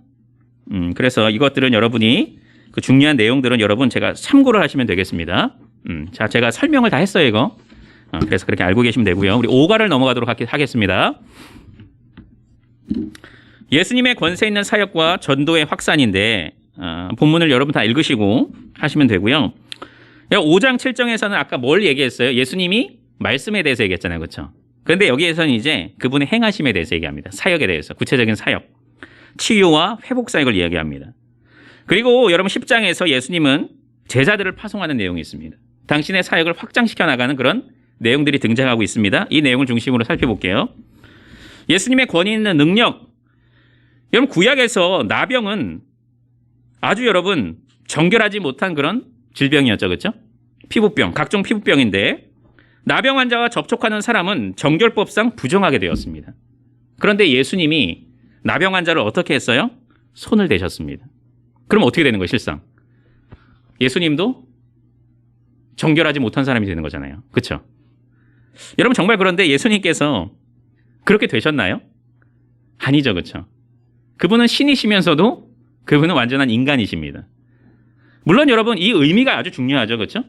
그래서 이것들은 여러분이 그 중요한 내용들은 여러분 제가 참고를 하시면 되겠습니다. 자 제가 설명을 다 했어요 이거. 그래서 그렇게 알고 계시면 되고요. 우리 5가를 넘어가도록 하겠습니다. 예수님의 권세 있는 사역과 전도의 확산인데 본문을 여러분 다 읽으시고 하시면 되고요. 5장 7장에서는 아까 뭘 얘기했어요? 예수님이 말씀에 대해서 얘기했잖아요. 그렇죠? 그런데 여기에서는 이제 그분의 행하심에 대해서 얘기합니다. 사역에 대해서. 구체적인 사역. 치유와 회복 사역을 이야기합니다. 그리고 여러분 10장에서 예수님은 제자들을 파송하는 내용이 있습니다. 당신의 사역을 확장시켜 나가는 그런 내용들이 등장하고 있습니다. 이 내용을 중심으로 살펴볼게요. 예수님의 권위 있는 능력. 여러분 구약에서 나병은 아주 여러분 정결하지 못한 그런 질병이었죠. 그렇죠? 피부병, 각종 피부병인데 나병 환자와 접촉하는 사람은 정결법상 부정하게 되었습니다. 그런데 예수님이 나병 환자를 어떻게 했어요? 손을 대셨습니다. 그럼 어떻게 되는 거예요, 실상? 예수님도 정결하지 못한 사람이 되는 거잖아요. 그렇죠? 여러분 정말 그런데 예수님께서 그렇게 되셨나요? 아니죠. 그렇죠? 그분은 신이시면서도 그분은 완전한 인간이십니다. 물론 여러분 이 의미가 아주 중요하죠. 그렇죠?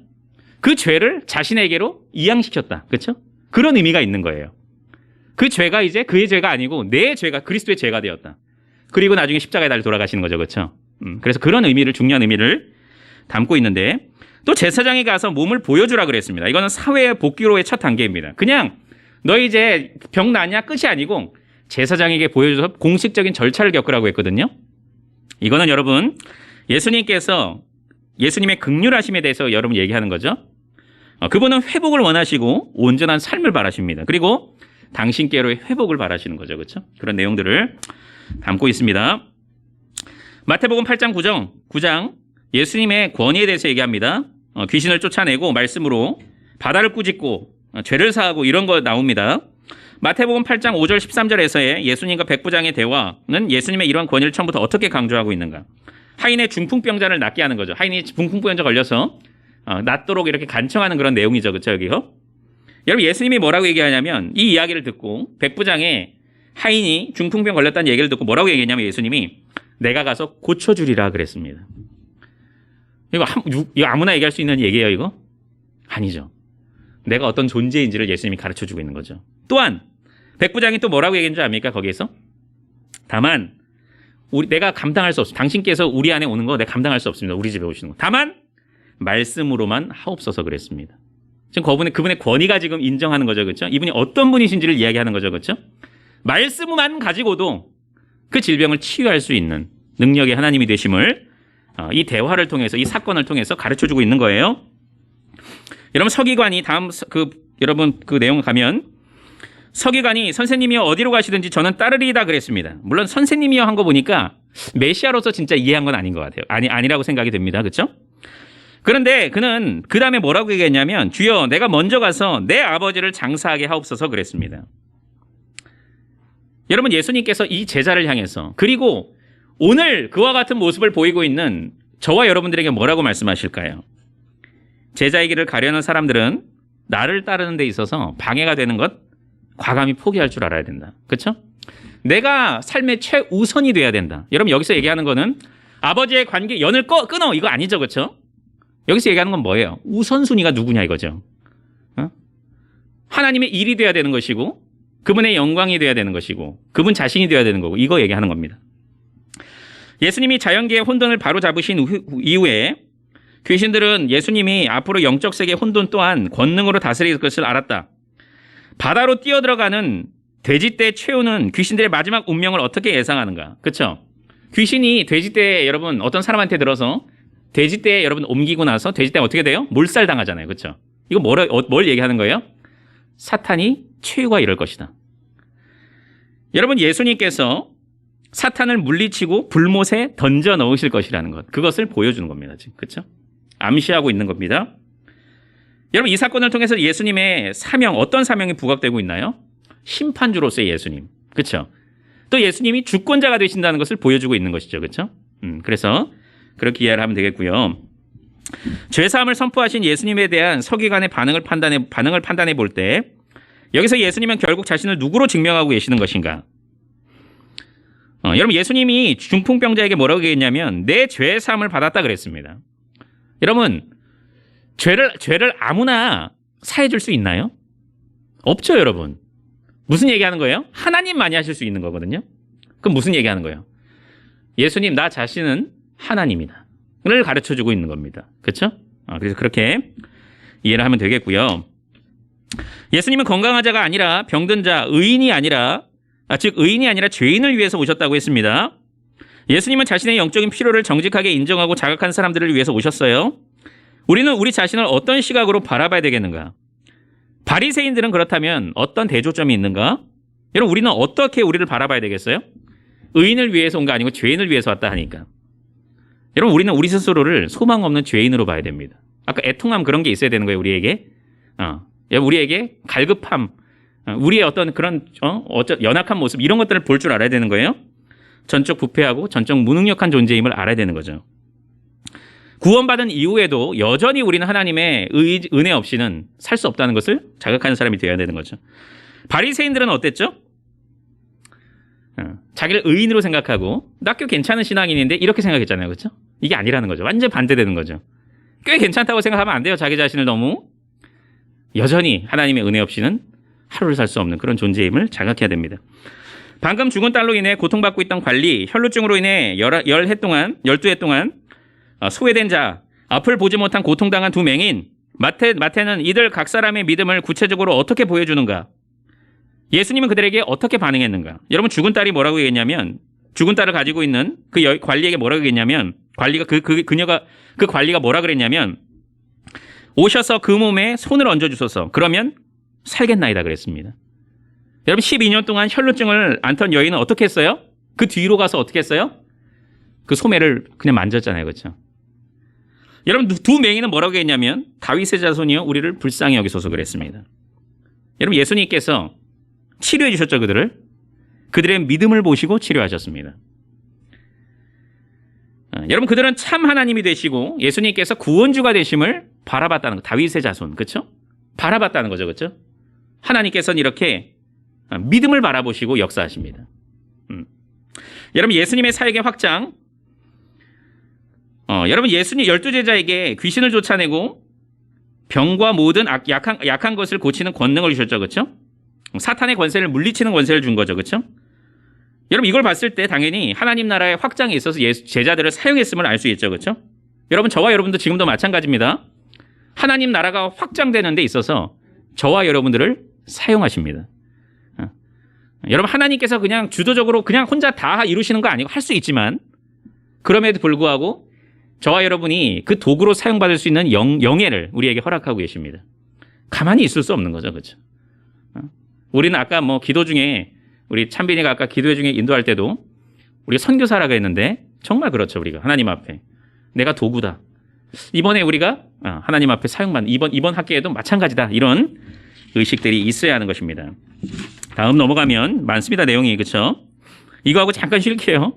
그 죄를 자신에게로 이양시켰다. 그렇죠? 그런 의미가 있는 거예요. 그 죄가 이제 그의 죄가 아니고 내 죄가 그리스도의 죄가 되었다. 그리고 나중에 십자가에 달려 돌아가시는 거죠. 그렇죠? 그래서 그런 의미를 중요한 의미를 담고 있는데 또 제사장이 가서 몸을 보여주라 그랬습니다. 이거는 사회의 복귀로의 첫 단계입니다. 그냥 너 이제 병 나냐 끝이 아니고 제사장에게 보여줘서 공식적인 절차를 겪으라고 했거든요. 이거는 여러분 예수님께서 예수님의 긍휼하심에 대해서 여러분 얘기하는 거죠. 그분은 회복을 원하시고 온전한 삶을 바라십니다. 그리고 당신께로의 회복을 바라시는 거죠. 그렇죠? 그런 내용들을 담고 있습니다. 마태복음 8장 9장 예수님의 권위에 대해서 얘기합니다. 귀신을 쫓아내고 말씀으로 바다를 꾸짖고 죄를 사하고 이런 거 나옵니다. 마태복음 8장 5절 13절에서의 예수님과 백부장의 대화는 예수님의 이러한 권위를 처음부터 어떻게 강조하고 있는가. 하인의 중풍병자를 낫게 하는 거죠. 하인이 중풍병자 걸려서 낫도록 이렇게 간청하는 그런 내용이죠. 그렇죠? 여기요. 여러분 예수님이 뭐라고 얘기하냐면 이 이야기를 듣고 백부장의 하인이 중풍병 걸렸다는 얘기를 듣고 뭐라고 얘기했냐면 예수님이 내가 가서 고쳐주리라 그랬습니다. 이거 아무나 얘기할 수 있는 얘기예요, 이거? 아니죠. 내가 어떤 존재인지를 예수님이 가르쳐주고 있는 거죠. 또한 백부장이 또 뭐라고 얘기했는 줄 압니까? 거기에서? 다만 내가 감당할 수 없습니다. 당신께서 우리 안에 오는 거 내가 감당할 수 없습니다. 우리 집에 오시는 거. 다만 말씀으로만 하옵소서 그랬습니다. 지금 그분의 권위가 지금 인정하는 거죠. 그렇죠? 이분이 어떤 분이신지를 이야기하는 거죠. 그렇죠? 말씀만 가지고도 그 질병을 치유할 수 있는 능력의 하나님이 되심을 이 대화를 통해서 이 사건을 통해서 가르쳐주고 있는 거예요. 여러분 서기관이 여러분 그 내용을 가면 서기관이 선생님이여 어디로 가시든지 저는 따르리이다 그랬습니다. 물론 선생님이여 한 거 보니까 메시아로서 진짜 이해한 건 아닌 것 같아요. 아니라고 생각이 됩니다. 그렇죠? 그런데 그는 그 다음에 뭐라고 얘기했냐면 주여 내가 먼저 가서 내 아버지를 장사하게 하옵소서 그랬습니다. 여러분 예수님께서 이 제자를 향해서 그리고 오늘 그와 같은 모습을 보이고 있는 저와 여러분들에게 뭐라고 말씀하실까요? 제자의 길을 가려는 사람들은 나를 따르는 데 있어서 방해가 되는 것 과감히 포기할 줄 알아야 된다. 그렇죠? 내가 삶의 최우선이 돼야 된다. 여러분 여기서 얘기하는 거는 아버지의 관계 연을 끊어 이거 아니죠. 그렇죠? 여기서 얘기하는 건 뭐예요? 우선순위가 누구냐 이거죠. 하나님의 일이 돼야 되는 것이고 그분의 영광이 돼야 되는 것이고 그분 자신이 돼야 되는 거고 이거 얘기하는 겁니다. 예수님이 자연계의 혼돈을 바로잡으신 이후에 귀신들은 예수님이 앞으로 영적 세계 혼돈 또한 권능으로 다스릴 것을 알았다. 바다로 뛰어들어가는 돼지떼 최후는 귀신들의 마지막 운명을 어떻게 예상하는가? 그렇죠? 귀신이 돼지떼에 여러분 어떤 사람한테 들어서 돼지떼에 여러분 옮기고 나서 돼지떼가 어떻게 돼요? 몰살당하잖아요. 그렇죠? 이거 뭘 얘기하는 거예요? 사탄이 최후가 이럴 것이다. 여러분 예수님께서 사탄을 물리치고 불못에 던져 넣으실 것이라는 것. 그것을 보여주는 겁니다. 지금. 그렇죠? 암시하고 있는 겁니다. 여러분 이 사건을 통해서 예수님의 사명 어떤 사명이 부각되고 있나요? 심판주로서의 예수님. 그렇죠? 또 예수님이 주권자가 되신다는 것을 보여주고 있는 것이죠. 그렇죠? 그래서 그렇게 이해를 하면 되겠고요. 죄사함을 선포하신 예수님에 대한 서기관의 반응을 판단해 볼 때 여기서 예수님은 결국 자신을 누구로 증명하고 계시는 것인가? 여러분 예수님이 중풍병자에게 뭐라고 얘기했냐면 내 죄사함을 받았다 그랬습니다. 여러분 죄를 아무나 사해 줄 수 있나요? 없죠, 여러분. 무슨 얘기하는 거예요? 하나님만이 하실 수 있는 거거든요. 그럼 무슨 얘기하는 거예요? 예수님 나 자신은 하나님이다. 를 가르쳐주고 있는 겁니다. 그렇죠? 그래서 그렇게 이해를 하면 되겠고요. 예수님은 건강한 자가 아니라 병든 자, 의인이 아니라 죄인을 위해서 오셨다고 했습니다. 예수님은 자신의 영적인 필요를 정직하게 인정하고 자각한 사람들을 위해서 오셨어요. 우리는 우리 자신을 어떤 시각으로 바라봐야 되겠는가? 바리새인들은 그렇다면 어떤 대조점이 있는가? 여러분, 우리는 어떻게 우리를 바라봐야 되겠어요? 의인을 위해서 온 거 아니고 죄인을 위해서 왔다 하니까. 여러분, 우리는 우리 스스로를 소망 없는 죄인으로 봐야 됩니다. 아까 애통함 그런 게 있어야 되는 거예요, 우리에게. 우리에게 갈급함, 우리의 어떤 그런 연약한 모습, 이런 것들을 볼 줄 알아야 되는 거예요. 전적 부패하고 전적 무능력한 존재임을 알아야 되는 거죠. 구원받은 이후에도 여전히 우리는 하나님의 은혜 없이는 살 수 없다는 것을 자각하는 사람이 되어야 되는 거죠. 바리새인들은 어땠죠? 자기를 의인으로 생각하고 나 꽤 괜찮은 신앙인인데 이렇게 생각했잖아요. 그렇죠? 이게 아니라는 거죠. 완전 반대되는 거죠. 꽤 괜찮다고 생각하면 안 돼요. 자기 자신을 너무. 여전히 하나님의 은혜 없이는 하루를 살 수 없는 그런 존재임을 자각해야 됩니다. 방금 죽은 딸로 인해 고통받고 있던 관리, 혈루증으로 인해 12해 동안 소외된 자, 앞을 보지 못한 고통당한 두 맹인, 마태는 이들 각 사람의 믿음을 구체적으로 어떻게 보여주는가? 예수님은 그들에게 어떻게 반응했는가? 여러분, 죽은 딸이 뭐라고 얘기했냐면, 죽은 딸을 가지고 있는 그 관리에게 뭐라고 얘기했냐면, 그 관리가 뭐라 그랬냐면, 오셔서 그 몸에 손을 얹어주소서. 그러면 살겠나이다 그랬습니다. 여러분, 12년 동안 혈루증을 앓던 여인은 어떻게 했어요? 그 뒤로 가서 어떻게 했어요? 그 소매를 그냥 만졌잖아요. 그렇죠? 여러분, 두 맹인은 뭐라고 했냐면, 다윗의 자손이여 우리를 불쌍히 여기소서 그랬습니다. 여러분, 예수님께서 치료해 주셨죠, 그들의 믿음을 보시고 치료하셨습니다. 여러분, 그들은 참 하나님이 되시고 예수님께서 구원주가 되심을 바라봤다는 거. 다윗의 자손, 그렇죠? 바라봤다는 거죠, 그렇죠? 하나님께서는 이렇게 믿음을 바라보시고 역사하십니다. 여러분, 예수님의 사역의 확장. 여러분, 예수님 12제자에게 귀신을 쫓아내고 병과 모든 약한 것을 고치는 권능을 주셨죠, 그렇죠? 사탄의 권세를 물리치는 권세를 준 거죠, 그렇죠? 여러분, 이걸 봤을 때 당연히 하나님 나라의 확장에 있어서 제자들을 사용했음을 알 수 있죠, 그렇죠? 여러분, 저와 여러분도 지금도 마찬가지입니다. 하나님 나라가 확장되는 데 있어서 저와 여러분들을 사용하십니다. 여러분, 하나님께서 그냥 주도적으로 그냥 혼자 다 이루시는 거 아니고 할 수 있지만, 그럼에도 불구하고 저와 여러분이 그 도구로 사용받을 수 있는 영예를 우리에게 허락하고 계십니다. 가만히 있을 수 없는 거죠, 그렇죠? 우리는 아까 기도 중에 우리 찬빈이가 아까 기도회 중에 인도할 때도 우리가 선교사라고 했는데 정말 그렇죠. 우리가 하나님 앞에 내가 도구다. 이번에 우리가 하나님 앞에 사용받는 이번 학기에도 마찬가지다. 이런 의식들이 있어야 하는 것입니다. 다음 넘어가면 많습니다. 내용이. 그렇죠? 이거하고 잠깐 쉴게요.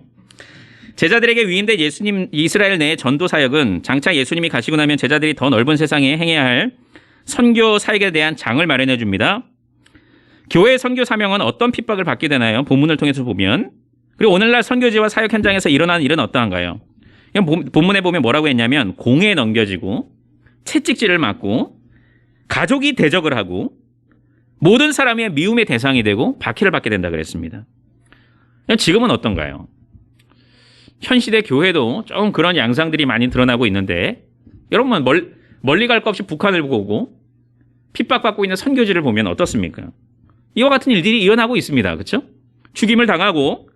제자들에게 위임된 예수님 이스라엘 내의 전도 사역은 장차 예수님이 가시고 나면 제자들이 더 넓은 세상에 행해야 할 선교 사역에 대한 장을 마련해 줍니다. 교회 선교 사명은 어떤 핍박을 받게 되나요? 본문을 통해서 보면. 그리고 오늘날 선교지와 사역 현장에서 일어나는 일은 어떠한가요? 본문에 보면 뭐라고 했냐면 공에 넘겨지고 채찍질을 맞고 가족이 대적을 하고 모든 사람의 미움의 대상이 되고 박해를 받게 된다 그랬습니다. 지금은 어떤가요? 현 시대 교회도 조금 그런 양상들이 많이 드러나고 있는데 여러분, 멀리 갈 것 없이 북한을 보고 핍박받고 있는 선교지를 보면 어떻습니까? 이와 같은 일들이 일어나고 있습니다. 그렇죠? 죽임을 당하고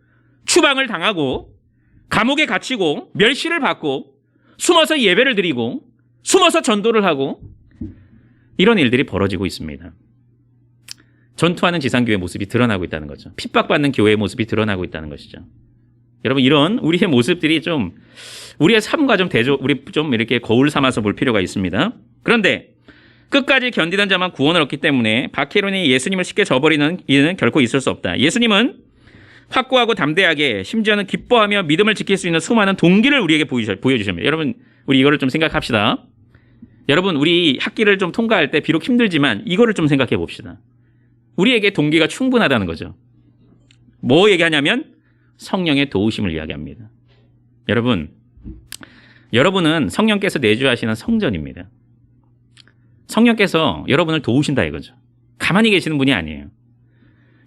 추방을 당하고 감옥에 갇히고 멸시를 받고 숨어서 예배를 드리고 숨어서 전도를 하고 이런 일들이 벌어지고 있습니다. 전투하는 지상교회 모습이 드러나고 있다는 거죠. 핍박받는 교회의 모습이 드러나고 있다는 것이죠. 여러분, 이런 우리의 모습들이 좀 우리의 삶과 우리 좀 이렇게 거울 삼아서 볼 필요가 있습니다. 그런데 끝까지 견디는 자만 구원을 얻기 때문에 박해론이 예수님을 쉽게 저버리는 일은 결코 있을 수 없다. 예수님은 확고하고 담대하게 심지어는 기뻐하며 믿음을 지킬 수 있는 수많은 동기를 우리에게 보여주십니다. 여러분, 우리 이거를 좀 생각합시다. 여러분, 우리 학기를 좀 통과할 때 비록 힘들지만 이거를 좀 생각해 봅시다. 우리에게 동기가 충분하다는 거죠. 뭐 얘기하냐면 성령의 도우심을 이야기합니다. 여러분은 성령께서 내주하시는 성전입니다. 성령께서 여러분을 도우신다 이거죠. 가만히 계시는 분이 아니에요.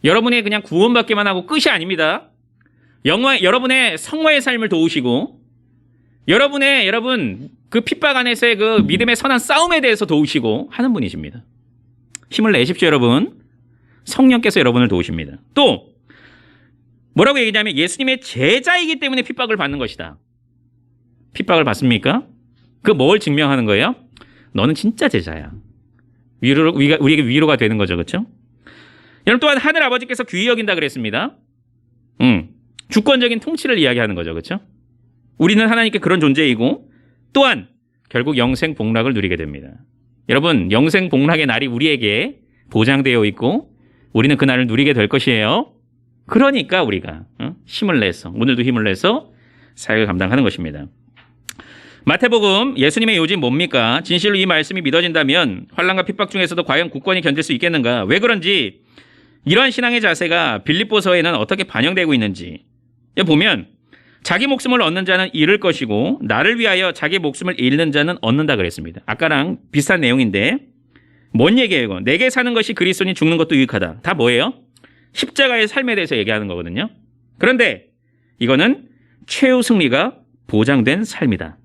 여러분의 그냥 구원받기만 하고 끝이 아닙니다. 여러분의 성화의 삶을 도우시고 여러분 그 핍박 안에서의 그 믿음의 선한 싸움에 대해서 도우시고 하는 분이십니다. 힘을 내십시오, 여러분. 성령께서 여러분을 도우십니다. 또 뭐라고 얘기하냐면 예수님의 제자이기 때문에 핍박을 받는 것이다. 핍박을 받습니까? 그 뭘 증명하는 거예요? 너는 진짜 제자야. 우리에게 위로가 되는 거죠. 그렇죠? 여러분 또한 하늘 아버지께서 귀히 여긴다 그랬습니다. 주권적인 통치를 이야기하는 거죠. 그렇죠? 우리는 하나님께 그런 존재이고 또한 결국 영생 복락을 누리게 됩니다. 여러분 영생 복락의 날이 우리에게 보장되어 있고 우리는 그 날을 누리게 될 것이에요. 그러니까 우리가 힘을 내서 오늘도 힘을 내서 사역을 감당하는 것입니다. 마태복음 예수님의 요즘 뭡니까? 진실로 이 말씀이 믿어진다면 환난과 핍박 중에서도 과연 굳건히 견딜 수 있겠는가? 왜 그런지 이러한 신앙의 자세가 빌립보서에는 어떻게 반영되고 있는지 보면 자기 목숨을 얻는 자는 잃을 것이고 나를 위하여 자기 목숨을 잃는 자는 얻는다 그랬습니다. 아까랑 비슷한 내용인데 뭔 얘기예요 이거? 내게 사는 것이 그리스도니 죽는 것도 유익하다. 다 뭐예요? 십자가의 삶에 대해서 얘기하는 거거든요. 그런데 이거는 최후 승리가 보장된 삶이다.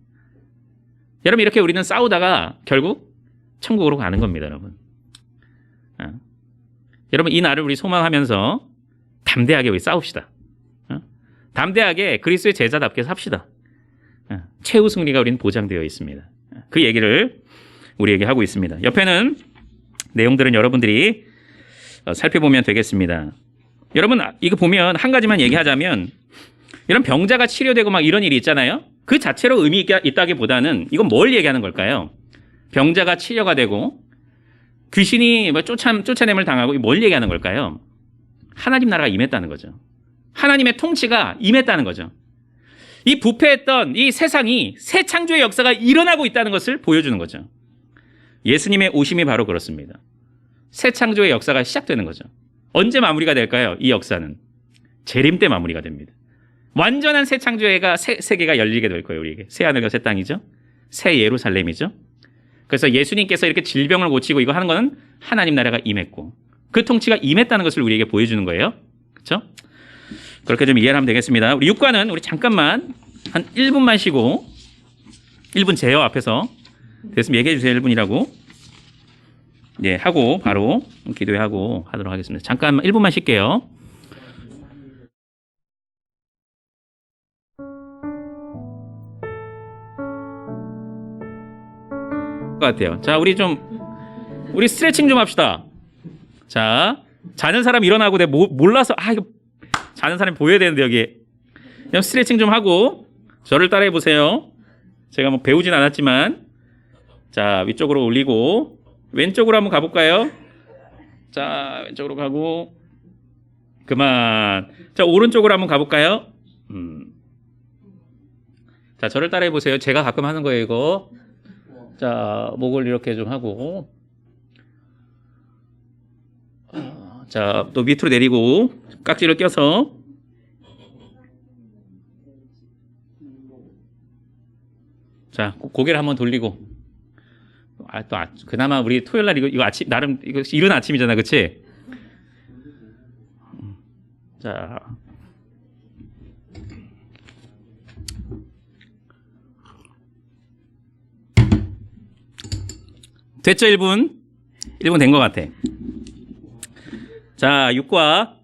여러분 이렇게 우리는 싸우다가 결국 천국으로 가는 겁니다. 여러분. 여러분 이 날을 우리 소망하면서 담대하게 우리 싸웁시다. 담대하게 그리스도의 제자답게 삽시다. 최후 승리가 우리는 보장되어 있습니다. 그 얘기를 우리에게 하고 있습니다. 옆에는 내용들은 여러분들이 살펴보면 되겠습니다. 여러분 이거 보면 한 가지만 얘기하자면 이런 병자가 치료되고 막 이런 일이 있잖아요. 그 자체로 의미 있다기보다는 이건 뭘 얘기하는 걸까요? 병자가 치료가 되고 귀신이 뭐 쫓아냄을 당하고 뭘 얘기하는 걸까요? 하나님 나라가 임했다는 거죠. 하나님의 통치가 임했다는 거죠. 이 부패했던 이 세상이 새 창조의 역사가 일어나고 있다는 것을 보여주는 거죠. 예수님의 오심이 바로 그렇습니다. 새 창조의 역사가 시작되는 거죠. 언제 마무리가 될까요? 이 역사는 재림 때 마무리가 됩니다. 완전한 새 창조회가 새 세계가 열리게 될 거예요. 우리에게 새 하늘과 새 땅이죠. 새 예루살렘이죠. 그래서 예수님께서 이렇게 질병을 고치고 이거 하는 거는 하나님 나라가 임했고 그 통치가 임했다는 것을 우리에게 보여주는 거예요. 그렇죠? 그렇게 좀 이해를 하면 되겠습니다. 우리 6과는 우리 잠깐만 한 1분만 쉬고 1분 제어 앞에서 됐으면 얘기해 주세요. 1분이라고. 예, 하고 바로 기도하고 하도록 하겠습니다. 잠깐만 1분만 쉴게요. 것 같아요. 자, 우리 스트레칭 좀 합시다. 자, 자는 사람 일어나고 내가 몰라서 이거 자는 사람이 보여야 되는데 여기 그냥 스트레칭 좀 하고 저를 따라해 보세요. 제가 뭐 배우진 않았지만 자 위쪽으로 올리고 왼쪽으로 한번 가볼까요? 자 왼쪽으로 가고 그만. 자 오른쪽으로 한번 가볼까요? 자 저를 따라해 보세요. 제가 가끔 하는 거예요 이거. 자 목을 이렇게 좀 하고 자 또 밑으로 내리고 깍지를 껴서 자 고개를 한번 돌리고 그나마 우리 토요일 날 이거 아침 나름 이거 이른 아침이잖아, 그렇지? 자 됐죠? 1분 된 것 같아. 자 6과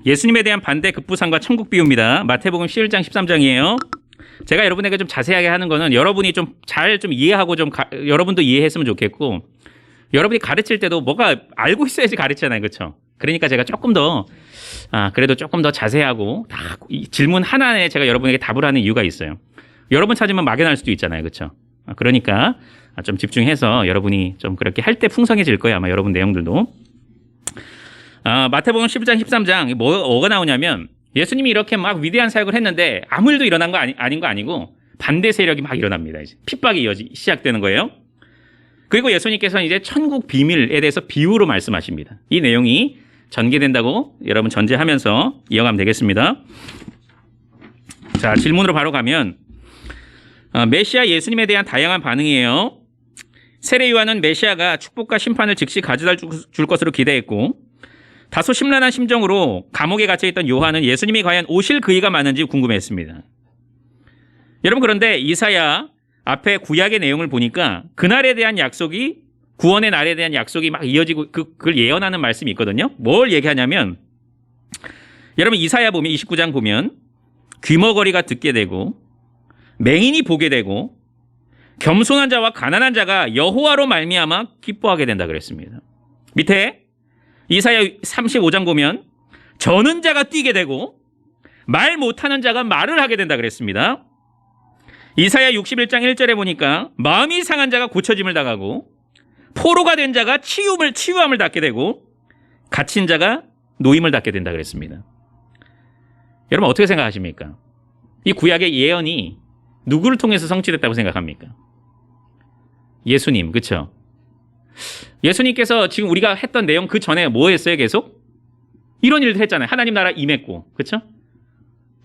예수님에 대한 반대 급부상과 천국 비유입니다. 마태복음 11장 13장이에요. 제가 여러분에게 좀 자세하게 하는 거는 여러분이 좀 잘 좀 이해하고 여러분도 이해했으면 좋겠고 여러분이 가르칠 때도 뭐가 알고 있어야지 가르치잖아요. 그렇죠? 그러니까 제가 조금 더 그래도 조금 더 자세하고 이 질문 하나에 제가 여러분에게 답을 하는 이유가 있어요. 여러분 찾으면 막연할 수도 있잖아요. 그렇죠? 그러니까 좀 집중해서 여러분이 좀 그렇게 할 때 풍성해질 거예요. 아마 여러분 내용들도. 마태복음 11장 13장 뭐가 나오냐면 예수님이 이렇게 막 위대한 사역을 했는데 아무 일도 일어난 거 아닌 거 아니고 반대 세력이 막 일어납니다. 이제 핍박이 시작되는 거예요. 그리고 예수님께서는 이제 천국 비밀에 대해서 비유로 말씀하십니다. 이 내용이 전개된다고 여러분 전제하면서 이어가면 되겠습니다. 자 질문으로 바로 가면 메시아 예수님에 대한 다양한 반응이에요. 세례 요한은 메시아가 축복과 심판을 즉시 가져다 줄 것으로 기대했고 다소 심란한 심정으로 감옥에 갇혀있던 요한은 예수님이 과연 오실 그이가 맞는지 궁금해했습니다. 여러분 그런데 이사야 앞에 구약의 내용을 보니까 그날에 대한 약속이 구원의 날에 대한 약속이 막 이어지고 그걸 예언하는 말씀이 있거든요. 뭘 얘기하냐면 여러분 이사야 보면 29장 보면 귀머거리가 듣게 되고 맹인이 보게 되고 겸손한 자와 가난한 자가 여호와로 말미암아 기뻐하게 된다 그랬습니다. 밑에 이사야 35장 보면 저는 자가 뛰게 되고 말 못하는 자가 말을 하게 된다 그랬습니다. 이사야 61장 1절에 보니까 마음이 상한 자가 고쳐짐을 당하고 포로가 된 자가 치유함을 받게 되고 갇힌 자가 노임을 받게 된다 그랬습니다. 여러분 어떻게 생각하십니까? 이 구약의 예언이 누구를 통해서 성취됐다고 생각합니까? 예수님, 그렇죠? 예수님께서 지금 우리가 했던 내용 그 전에 뭐 했어요? 계속 이런 일도 했잖아요. 하나님 나라 임했고, 그렇죠?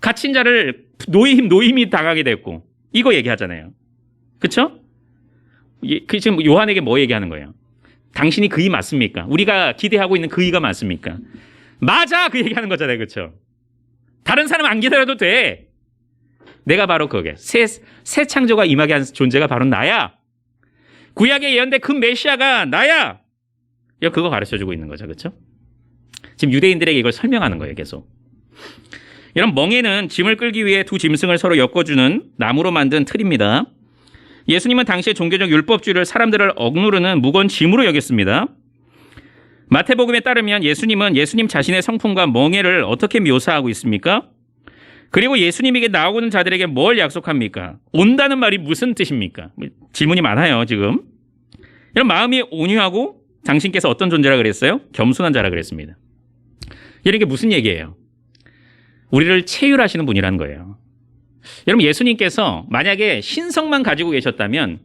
갇힌 자를 노임이 당하게 됐고, 이거 얘기하잖아요. 그렇죠? 지금 요한에게 뭐 얘기하는 거예요? 당신이 그이 맞습니까? 우리가 기대하고 있는 그이가 맞습니까? 맞아! 그 얘기하는 거잖아요. 그렇죠? 다른 사람 안 기다려도 돼. 내가 바로 그게 새 창조가 임하게 한 존재가 바로 나야. 구약에 예언된 그 메시아가 나야. 그거 가르쳐주고 있는 거죠. 그렇죠? 지금 유대인들에게 이걸 설명하는 거예요. 계속. 이런 멍에는 짐을 끌기 위해 두 짐승을 서로 엮어주는 나무로 만든 틀입니다. 예수님은 당시의 종교적 율법주의를 사람들을 억누르는 무거운 짐으로 여겼습니다. 마태복음에 따르면 예수님은 예수님 자신의 성품과 멍에를 어떻게 묘사하고 있습니까? 그리고 예수님에게 나오는 자들에게 뭘 약속합니까? 온다는 말이 무슨 뜻입니까? 질문이 많아요, 지금. 이런 마음이 온유하고 당신께서 어떤 존재라 그랬어요? 겸손한 자라 그랬습니다. 이런 게 무슨 얘기예요? 우리를 체휼하시는 분이라는 거예요. 여러분 예수님께서 만약에 신성만 가지고 계셨다면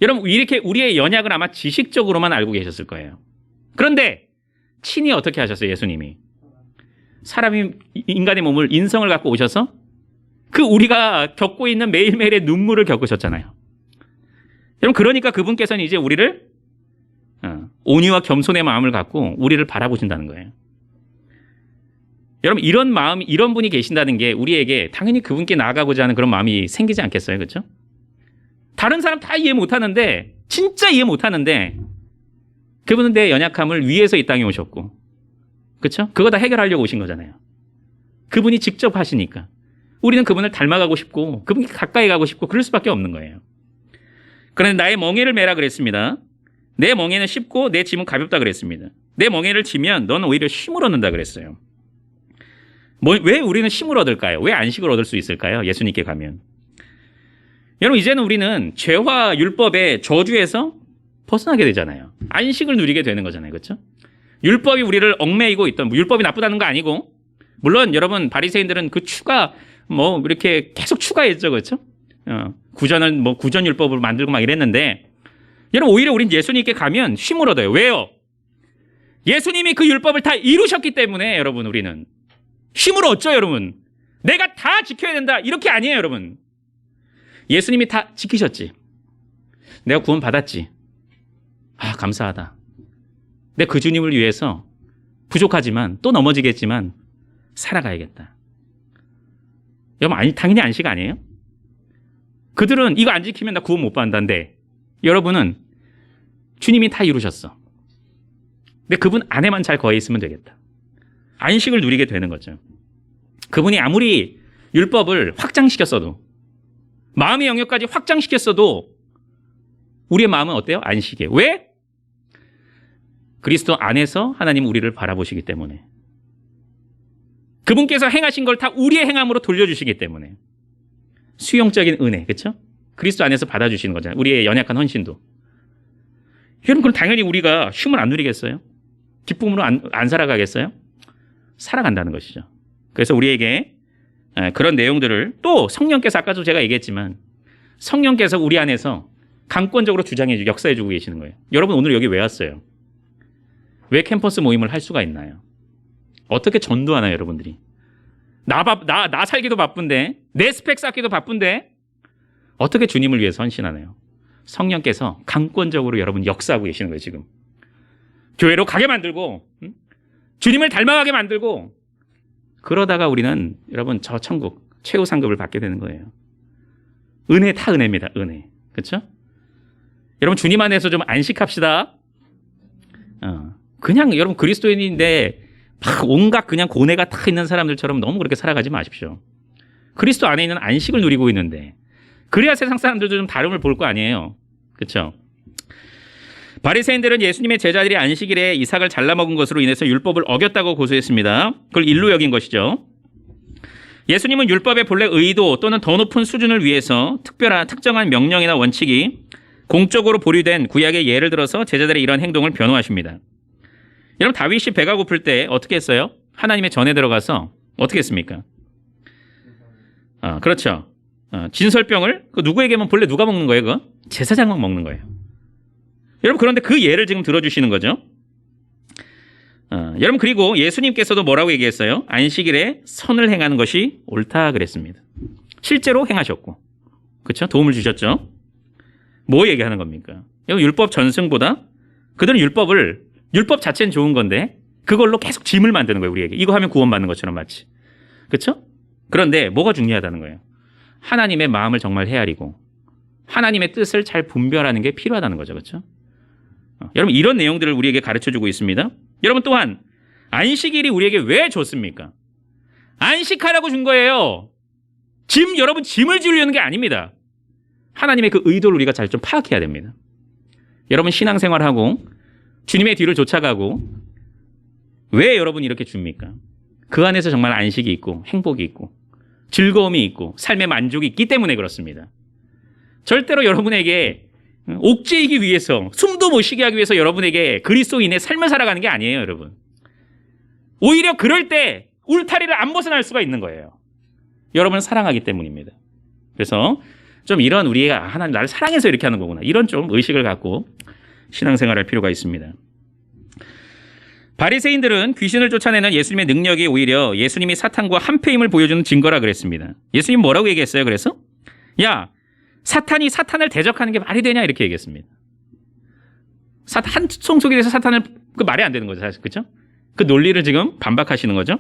여러분 이렇게 우리의 연약을 아마 지식적으로만 알고 계셨을 거예요. 그런데 친히 어떻게 하셨어요? 예수님이 사람이 인간의 몸을 인성을 갖고 오셔서 그 우리가 겪고 있는 매일매일의 눈물을 겪으셨잖아요. 여러분 그러니까 그분께서는 이제 우리를 온유와 겸손의 마음을 갖고 우리를 바라보신다는 거예요. 여러분 이런 마음, 이런 분이 계신다는 게 우리에게 당연히 그분께 나아가고자 하는 그런 마음이 생기지 않겠어요? 그렇죠? 다른 사람 다 이해 못하는데 진짜 이해 못하는데 그분은 내 연약함을 위해서 이 땅에 오셨고 그렇죠? 그거 다 해결하려고 오신 거잖아요. 그분이 직접 하시니까 우리는 그분을 닮아가고 싶고 그분께 가까이 가고 싶고 그럴 수밖에 없는 거예요. 그런데 나의 멍에를 매라 그랬습니다. 내 멍에는 쉽고 내 짐은 가볍다 그랬습니다. 내 멍에를 지면 너는 오히려 힘을 얻는다 그랬어요. 왜 우리는 힘을 얻을까요? 왜 안식을 얻을 수 있을까요? 예수님께 가면. 여러분 이제는 우리는 죄와 율법의 저주에서 벗어나게 되잖아요. 안식을 누리게 되는 거잖아요. 그렇죠? 율법이 우리를 얽매이고 있던 율법이 나쁘다는 거 아니고 물론 여러분 바리새인들은 그 이렇게 계속 추가했죠. 그렇죠? 구전을 구전 율법으로 만들고 막 이랬는데 여러분 오히려 우린 예수님께 가면 힘을 얻어요. 왜요? 예수님이 그 율법을 다 이루셨기 때문에 여러분 우리는 힘을 얻죠, 여러분. 내가 다 지켜야 된다. 이렇게 아니에요, 여러분. 예수님이 다 지키셨지. 내가 구원 받았지. 아, 감사하다. 내 그 주님을 위해서 부족하지만 또 넘어지겠지만 살아가야겠다. 여러분, 당연히 안식 아니에요? 그들은 이거 안 지키면 나 구원 못 받는다는데 여러분은 주님이 다 이루셨어. 근데 그분 안에만 잘 거해 있으면 되겠다. 안식을 누리게 되는 거죠. 그분이 아무리 율법을 확장시켰어도 마음의 영역까지 확장시켰어도 우리의 마음은 어때요? 안식이에요. 왜? 그리스도 안에서 하나님 우리를 바라보시기 때문에 그분께서 행하신 걸 다 우리의 행함으로 돌려주시기 때문에 수용적인 은혜, 그렇죠? 그리스도 안에서 받아주시는 거잖아요. 우리의 연약한 헌신도. 여러분 그럼 당연히 우리가 쉼을 안 누리겠어요? 기쁨으로 안 살아가겠어요? 살아간다는 것이죠. 그래서 우리에게 그런 내용들을 또 성령께서 아까도 제가 얘기했지만 성령께서 우리 안에서 강권적으로 주장해주고 역사해주고 계시는 거예요. 여러분 오늘 여기 왜 왔어요? 왜 캠퍼스 모임을 할 수가 있나요? 어떻게 전도하나요, 여러분들이? 나 살기도 바쁜데 내 스펙 쌓기도 바쁜데 어떻게 주님을 위해서 헌신하나요? 성령께서 강권적으로 여러분 역사하고 계시는 거예요, 지금. 교회로 가게 만들고 주님을 닮아가게 만들고 그러다가 우리는 여러분 저 천국 최후 상급을 받게 되는 거예요. 은혜 다 은혜입니다. 은혜. 그렇죠? 여러분 주님 안에서 좀 안식합시다. 그냥 여러분 그리스도인인데 막 온갖 그냥 고뇌가 다 있는 사람들처럼 너무 그렇게 살아가지 마십시오. 그리스도 안에 있는 안식을 누리고 있는데 그래야 세상 사람들도 좀 다름을 볼 거 아니에요. 그렇죠? 바리새인들은 예수님의 제자들이 안식일에 이삭을 잘라 먹은 것으로 인해서 율법을 어겼다고 고소했습니다. 그걸 일로 여긴 것이죠. 예수님은 율법의 본래 의도 또는 더 높은 수준을 위해서 특정한 명령이나 원칙이 공적으로 보류된 구약의 예를 들어서 제자들의 이런 행동을 변호하십니다. 여러분, 다윗이 배가 고플 때 어떻게 했어요? 하나님의 전에 들어가서 어떻게 했습니까? 그렇죠. 진설병을 누구에게만 본래 누가 먹는 거예요? 그거? 제사장만 먹는 거예요. 여러분, 그런데 그 예를 지금 들어주시는 거죠. 여러분, 그리고 예수님께서도 뭐라고 얘기했어요? 안식일에 선을 행하는 것이 옳다 그랬습니다. 실제로 행하셨고, 그렇죠? 도움을 주셨죠. 뭐 얘기하는 겁니까? 율법 전승보다 그들은 율법 자체는 좋은 건데 그걸로 계속 짐을 만드는 거예요. 우리에게 이거 하면 구원받는 것처럼 마치. 그렇죠? 그런데 뭐가 중요하다는 거예요? 하나님의 마음을 정말 헤아리고 하나님의 뜻을 잘 분별하는 게 필요하다는 거죠. 그렇죠? 여러분, 이런 내용들을 우리에게 가르쳐주고 있습니다. 여러분, 또한 안식일이 우리에게 왜 좋습니까? 안식하라고 준 거예요. 여러분 짐을 지으려는 게 아닙니다. 하나님의 그 의도를 우리가 잘 좀 파악해야 됩니다. 여러분, 신앙생활하고 주님의 뒤를 쫓아가고 왜 여러분이 이렇게 줍니까? 그 안에서 정말 안식이 있고 행복이 있고 즐거움이 있고 삶의 만족이 있기 때문에 그렇습니다. 절대로 여러분에게 옥죄이기 위해서 숨도 못 쉬게 하기 위해서 여러분에게 그리스도인의 삶을 살아가는 게 아니에요. 여러분, 오히려 그럴 때 울타리를 안 벗어날 수가 있는 거예요. 여러분을 사랑하기 때문입니다. 그래서 좀 이런 우리가 하나님 나를 사랑해서 이렇게 하는 거구나, 이런 좀 의식을 갖고 신앙생활할 필요가 있습니다. 바리새인들은 귀신을 쫓아내는 예수님의 능력이 오히려 예수님이 사탄과 한패임을 보여주는 증거라 그랬습니다. 예수님 뭐라고 얘기했어요? 그래서 야, 사탄이 사탄을 대적하는 게 말이 되냐, 이렇게 얘기했습니다. 한 송속에 대해서 사탄을, 그 말이 안 되는 거죠, 사실. 그렇죠? 그 논리를 지금 반박하시는 거죠.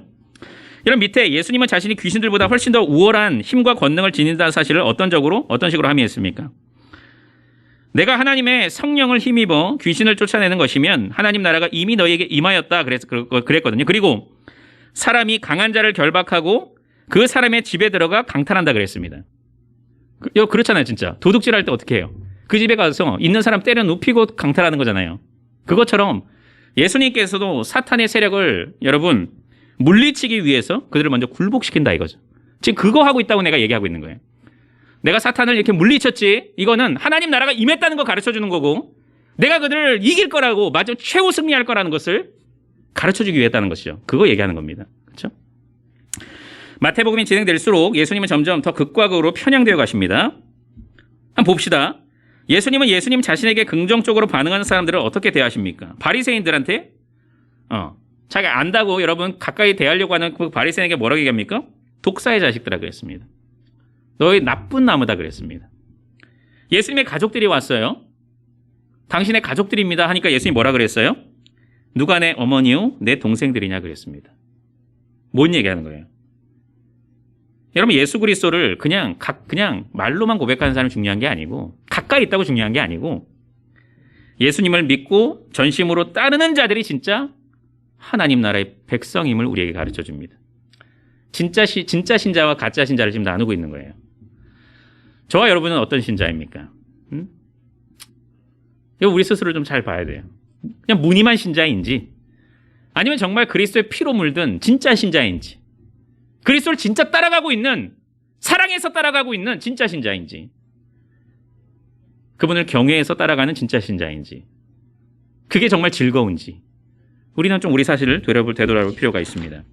여러분, 밑에 예수님은 자신이 귀신들보다 훨씬 더 우월한 힘과 권능을 지닌다는 사실을 어떤 식으로 함의했습니까? 내가 하나님의 성령을 힘입어 귀신을 쫓아내는 것이면 하나님 나라가 이미 너희에게 임하였다 그랬거든요. 그리고 사람이 강한 자를 결박하고 그 사람의 집에 들어가 강탈한다 그랬습니다. 그렇잖아요. 진짜 도둑질할 때 어떻게 해요? 그 집에 가서 있는 사람 때려 눕히고 강탈하는 거잖아요. 그것처럼 예수님께서도 사탄의 세력을 여러분 물리치기 위해서 그들을 먼저 굴복시킨다 이거죠. 지금 그거 하고 있다고 내가 얘기하고 있는 거예요. 내가 사탄을 이렇게 물리쳤지, 이거는 하나님 나라가 임했다는 거 가르쳐주는 거고, 내가 그들을 이길 거라고, 마저 최후 승리할 거라는 것을 가르쳐주기 위해 했다는 것이죠. 그거 얘기하는 겁니다. 그렇죠? 마태복음이 진행될수록 예수님은 점점 더 극과 극으로 편향되어 가십니다. 한번 봅시다. 예수님은 예수님 자신에게 긍정적으로 반응하는 사람들을 어떻게 대하십니까? 바리새인들한테 자기가 안다고 여러분 가까이 대하려고 하는 그 바리새인에게 뭐라고 얘기합니까? 독사의 자식들아 그랬습니다. 너희 나쁜 나무다 그랬습니다. 예수님의 가족들이 왔어요. 당신의 가족들입니다 하니까 예수님이 뭐라 그랬어요? 누가 내 어머니요 내 동생들이냐 그랬습니다. 뭔 얘기하는 거예요? 여러분, 예수 그리스도를 그냥 말로만 고백하는 사람이 중요한 게 아니고, 가까이 있다고 중요한 게 아니고, 예수님을 믿고 전심으로 따르는 자들이 진짜 하나님 나라의 백성임을 우리에게 가르쳐 줍니다. 진짜 신자와 가짜 신자를 지금 나누고 있는 거예요. 저와 여러분은 어떤 신자입니까? 이거 우리 스스로 좀 잘 봐야 돼요. 그냥 무늬만 신자인지, 아니면 정말 그리스도의 피로 물든 진짜 신자인지, 그리스도를 진짜 따라가고 있는, 사랑해서 따라가고 있는 진짜 신자인지, 그분을 경외해서 따라가는 진짜 신자인지, 그게 정말 즐거운지, 우리는 좀 우리 사실을 되돌아볼 필요가 있습니다.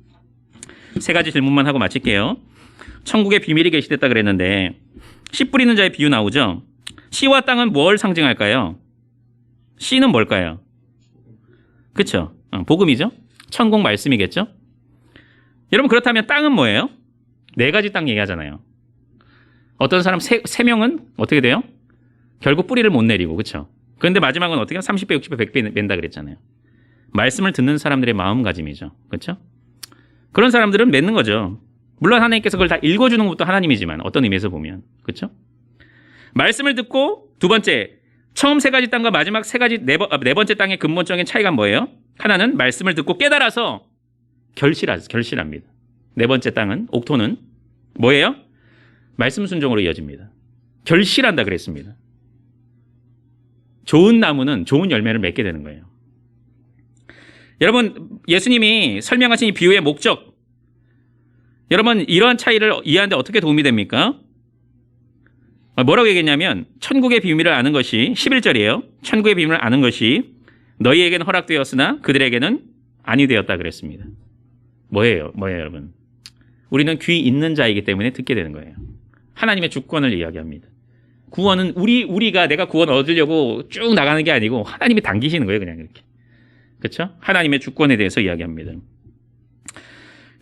세 가지 질문만 하고 마칠게요. 천국에 비밀이 계시됐다 그랬는데 씨 뿌리는 자의 비유 나오죠. 씨와 땅은 뭘 상징할까요? 씨는 뭘까요? 그렇죠? 복음이죠. 천국 말씀이겠죠. 여러분, 그렇다면 땅은 뭐예요? 네 가지 땅 얘기하잖아요. 어떤 사람 세 명은 어떻게 돼요? 결국 뿌리를 못 내리고, 그렇죠? 그런데 마지막은 어떻게 해요? 30배, 60배, 100배 낸다 그랬잖아요. 말씀을 듣는 사람들의 마음가짐이죠. 그렇죠? 그런 사람들은 맺는 거죠. 물론 하나님께서 그걸 다 읽어주는 것도 하나님이지만 어떤 의미에서 보면, 그렇죠? 말씀을 듣고, 두 번째, 처음 세 가지 땅과 마지막 네 번째 땅의 근본적인 차이가 뭐예요? 하나는 말씀을 듣고 깨달아서 결실합니다. 네 번째 땅은, 옥토는 뭐예요? 말씀 순종으로 이어집니다. 결실한다 그랬습니다. 좋은 나무는 좋은 열매를 맺게 되는 거예요. 여러분, 예수님이 설명하신 이 비유의 목적, 여러분 이러한 차이를 이해하는데 어떻게 도움이 됩니까? 뭐라고 얘기했냐면 천국의 비밀을 아는 것이 11절이에요. 천국의 비밀을 아는 것이 너희에게는 허락되었으나 그들에게는 아니 되었다 그랬습니다. 뭐예요 여러분? 우리는 귀 있는 자이기 때문에 듣게 되는 거예요. 하나님의 주권을 이야기합니다. 구원은 우리가 내가 구원 얻으려고 쭉 나가는 게 아니고 하나님이 당기시는 거예요. 그냥 이렇게. 그렇죠? 하나님의 주권에 대해서 이야기합니다.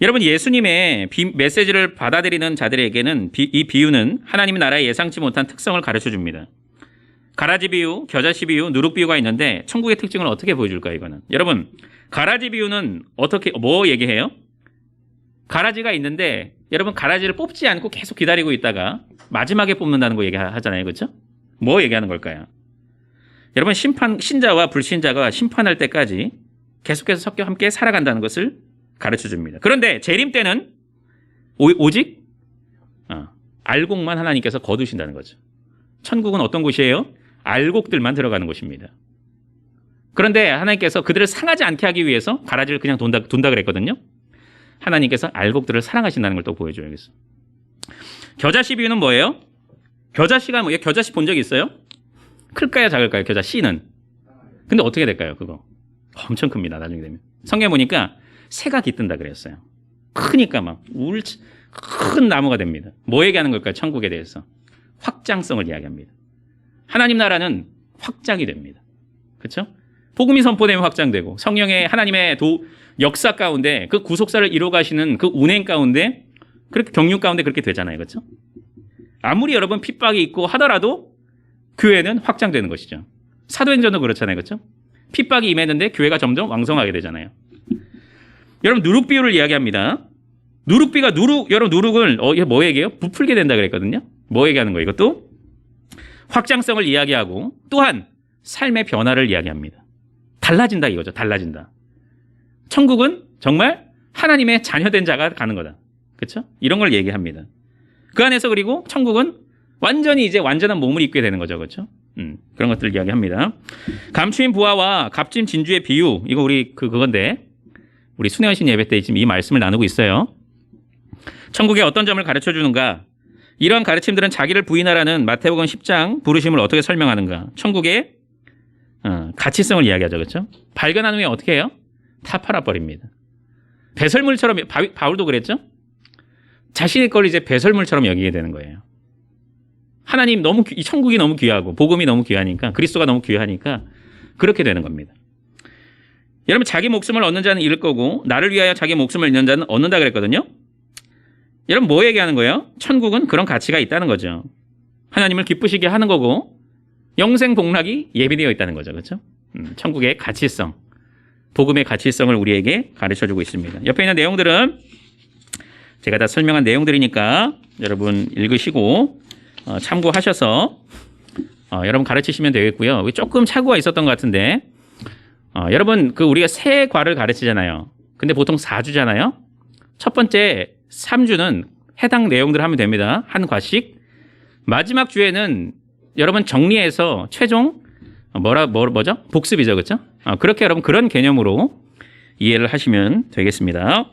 여러분, 예수님의 메시지를 받아들이는 자들에게는 이 비유는 하나님의 나라의 예상치 못한 특성을 가르쳐 줍니다. 가라지 비유, 겨자씨 비유, 누룩 비유가 있는데 천국의 특징을 어떻게 보여줄까요? 이거는 여러분, 가라지 비유는 어떻게 뭐 얘기해요? 가라지가 있는데 여러분 가라지를 뽑지 않고 계속 기다리고 있다가 마지막에 뽑는다는 거 얘기하잖아요. 그렇죠? 뭐 얘기하는 걸까요? 여러분, 신자와 불신자가 심판할 때까지 계속해서 섞여 함께 살아간다는 것을 가르쳐 줍니다. 그런데 재림 때는 오직 알곡만 하나님께서 거두신다는 거죠. 천국은 어떤 곳이에요? 알곡들만 들어가는 곳입니다. 그런데 하나님께서 그들을 상하지 않게 하기 위해서 가라지를 그냥 둔다 그랬거든요. 하나님께서 알곡들을 사랑하신다는 걸 또 보여줘요. 여기서. 겨자씨 비유는 뭐예요? 겨자씨가 뭐예요? 겨자씨 본 적 있어요? 클까요, 작을까요? 겨자씨는. 근데 어떻게 될까요, 그거? 엄청 큽니다, 나중에 되면. 성경에 보니까 새가 깃든다 그랬어요. 크니까 막 큰 나무가 됩니다. 뭐 얘기하는 걸까요? 천국에 대해서. 확장성을 이야기합니다. 하나님 나라는 확장이 됩니다. 그렇죠? 복음이 선포되면 확장되고 성령의 하나님의 역사 가운데 그 구속사를 이루어 가시는 그 운행 가운데 그렇게 경륜 가운데 그렇게 되잖아요. 그렇죠? 아무리 여러분 핍박이 있고 하더라도 교회는 확장되는 것이죠. 사도행전도 그렇잖아요. 그렇죠? 핍박이 임했는데 교회가 점점 왕성하게 되잖아요. 여러분, 누룩 비유를 이야기합니다. 여러분 누룩을 뭐 얘기해요? 부풀게 된다 그랬거든요. 뭐 얘기하는 거예요? 이것도 확장성을 이야기하고 또한 삶의 변화를 이야기합니다. 달라진다 이거죠. 달라진다. 천국은 정말 하나님의 자녀된 자가 가는 거다. 그렇죠? 이런 걸 얘기합니다. 그 안에서 그리고 천국은 완전히 이제 완전한 몸을 입게 되는 거죠. 그렇죠? 그런 것들을 이야기합니다. 감추인 부하와 값진 진주의 비유, 이거 우리 그건데 우리 순회하신 예배 때 지금 이 말씀을 나누고 있어요. 천국의 어떤 점을 가르쳐 주는가? 이러한 가르침들은 자기를 부인하라는 마태복음 10장 부르심을 어떻게 설명하는가? 천국의 가치성을 이야기하죠. 그렇죠? 발견한 후에 어떻게 해요? 다 팔아버립니다. 배설물처럼, 바울도 그랬죠? 자신의 걸 이제 배설물처럼 여기게 되는 거예요. 하나님 이 천국이 너무 귀하고 복음이 너무 귀하니까, 그리스도가 너무 귀하니까 그렇게 되는 겁니다. 여러분, 자기 목숨을 얻는 자는 잃을 거고 나를 위하여 자기 목숨을 잃는 자는 얻는다 그랬거든요. 여러분, 뭐 얘기하는 거예요? 천국은 그런 가치가 있다는 거죠. 하나님을 기쁘시게 하는 거고 영생 복락이 예비되어 있다는 거죠. 그렇죠? 천국의 가치성, 복음의 가치성을 우리에게 가르쳐주고 있습니다. 옆에 있는 내용들은 제가 다 설명한 내용들이니까 여러분 읽으시고 참고하셔서 여러분 가르치시면 되겠고요. 조금 착오가 있었던 것 같은데 여러분, 우리가 세 과를 가르치잖아요. 근데 보통 4주잖아요. 첫 번째 3주는 해당 내용들을 하면 됩니다. 한 과씩. 마지막 주에는 여러분 정리해서 최종 뭐죠? 복습이죠. 그렇죠? 그렇게 여러분 그런 개념으로 이해를 하시면 되겠습니다.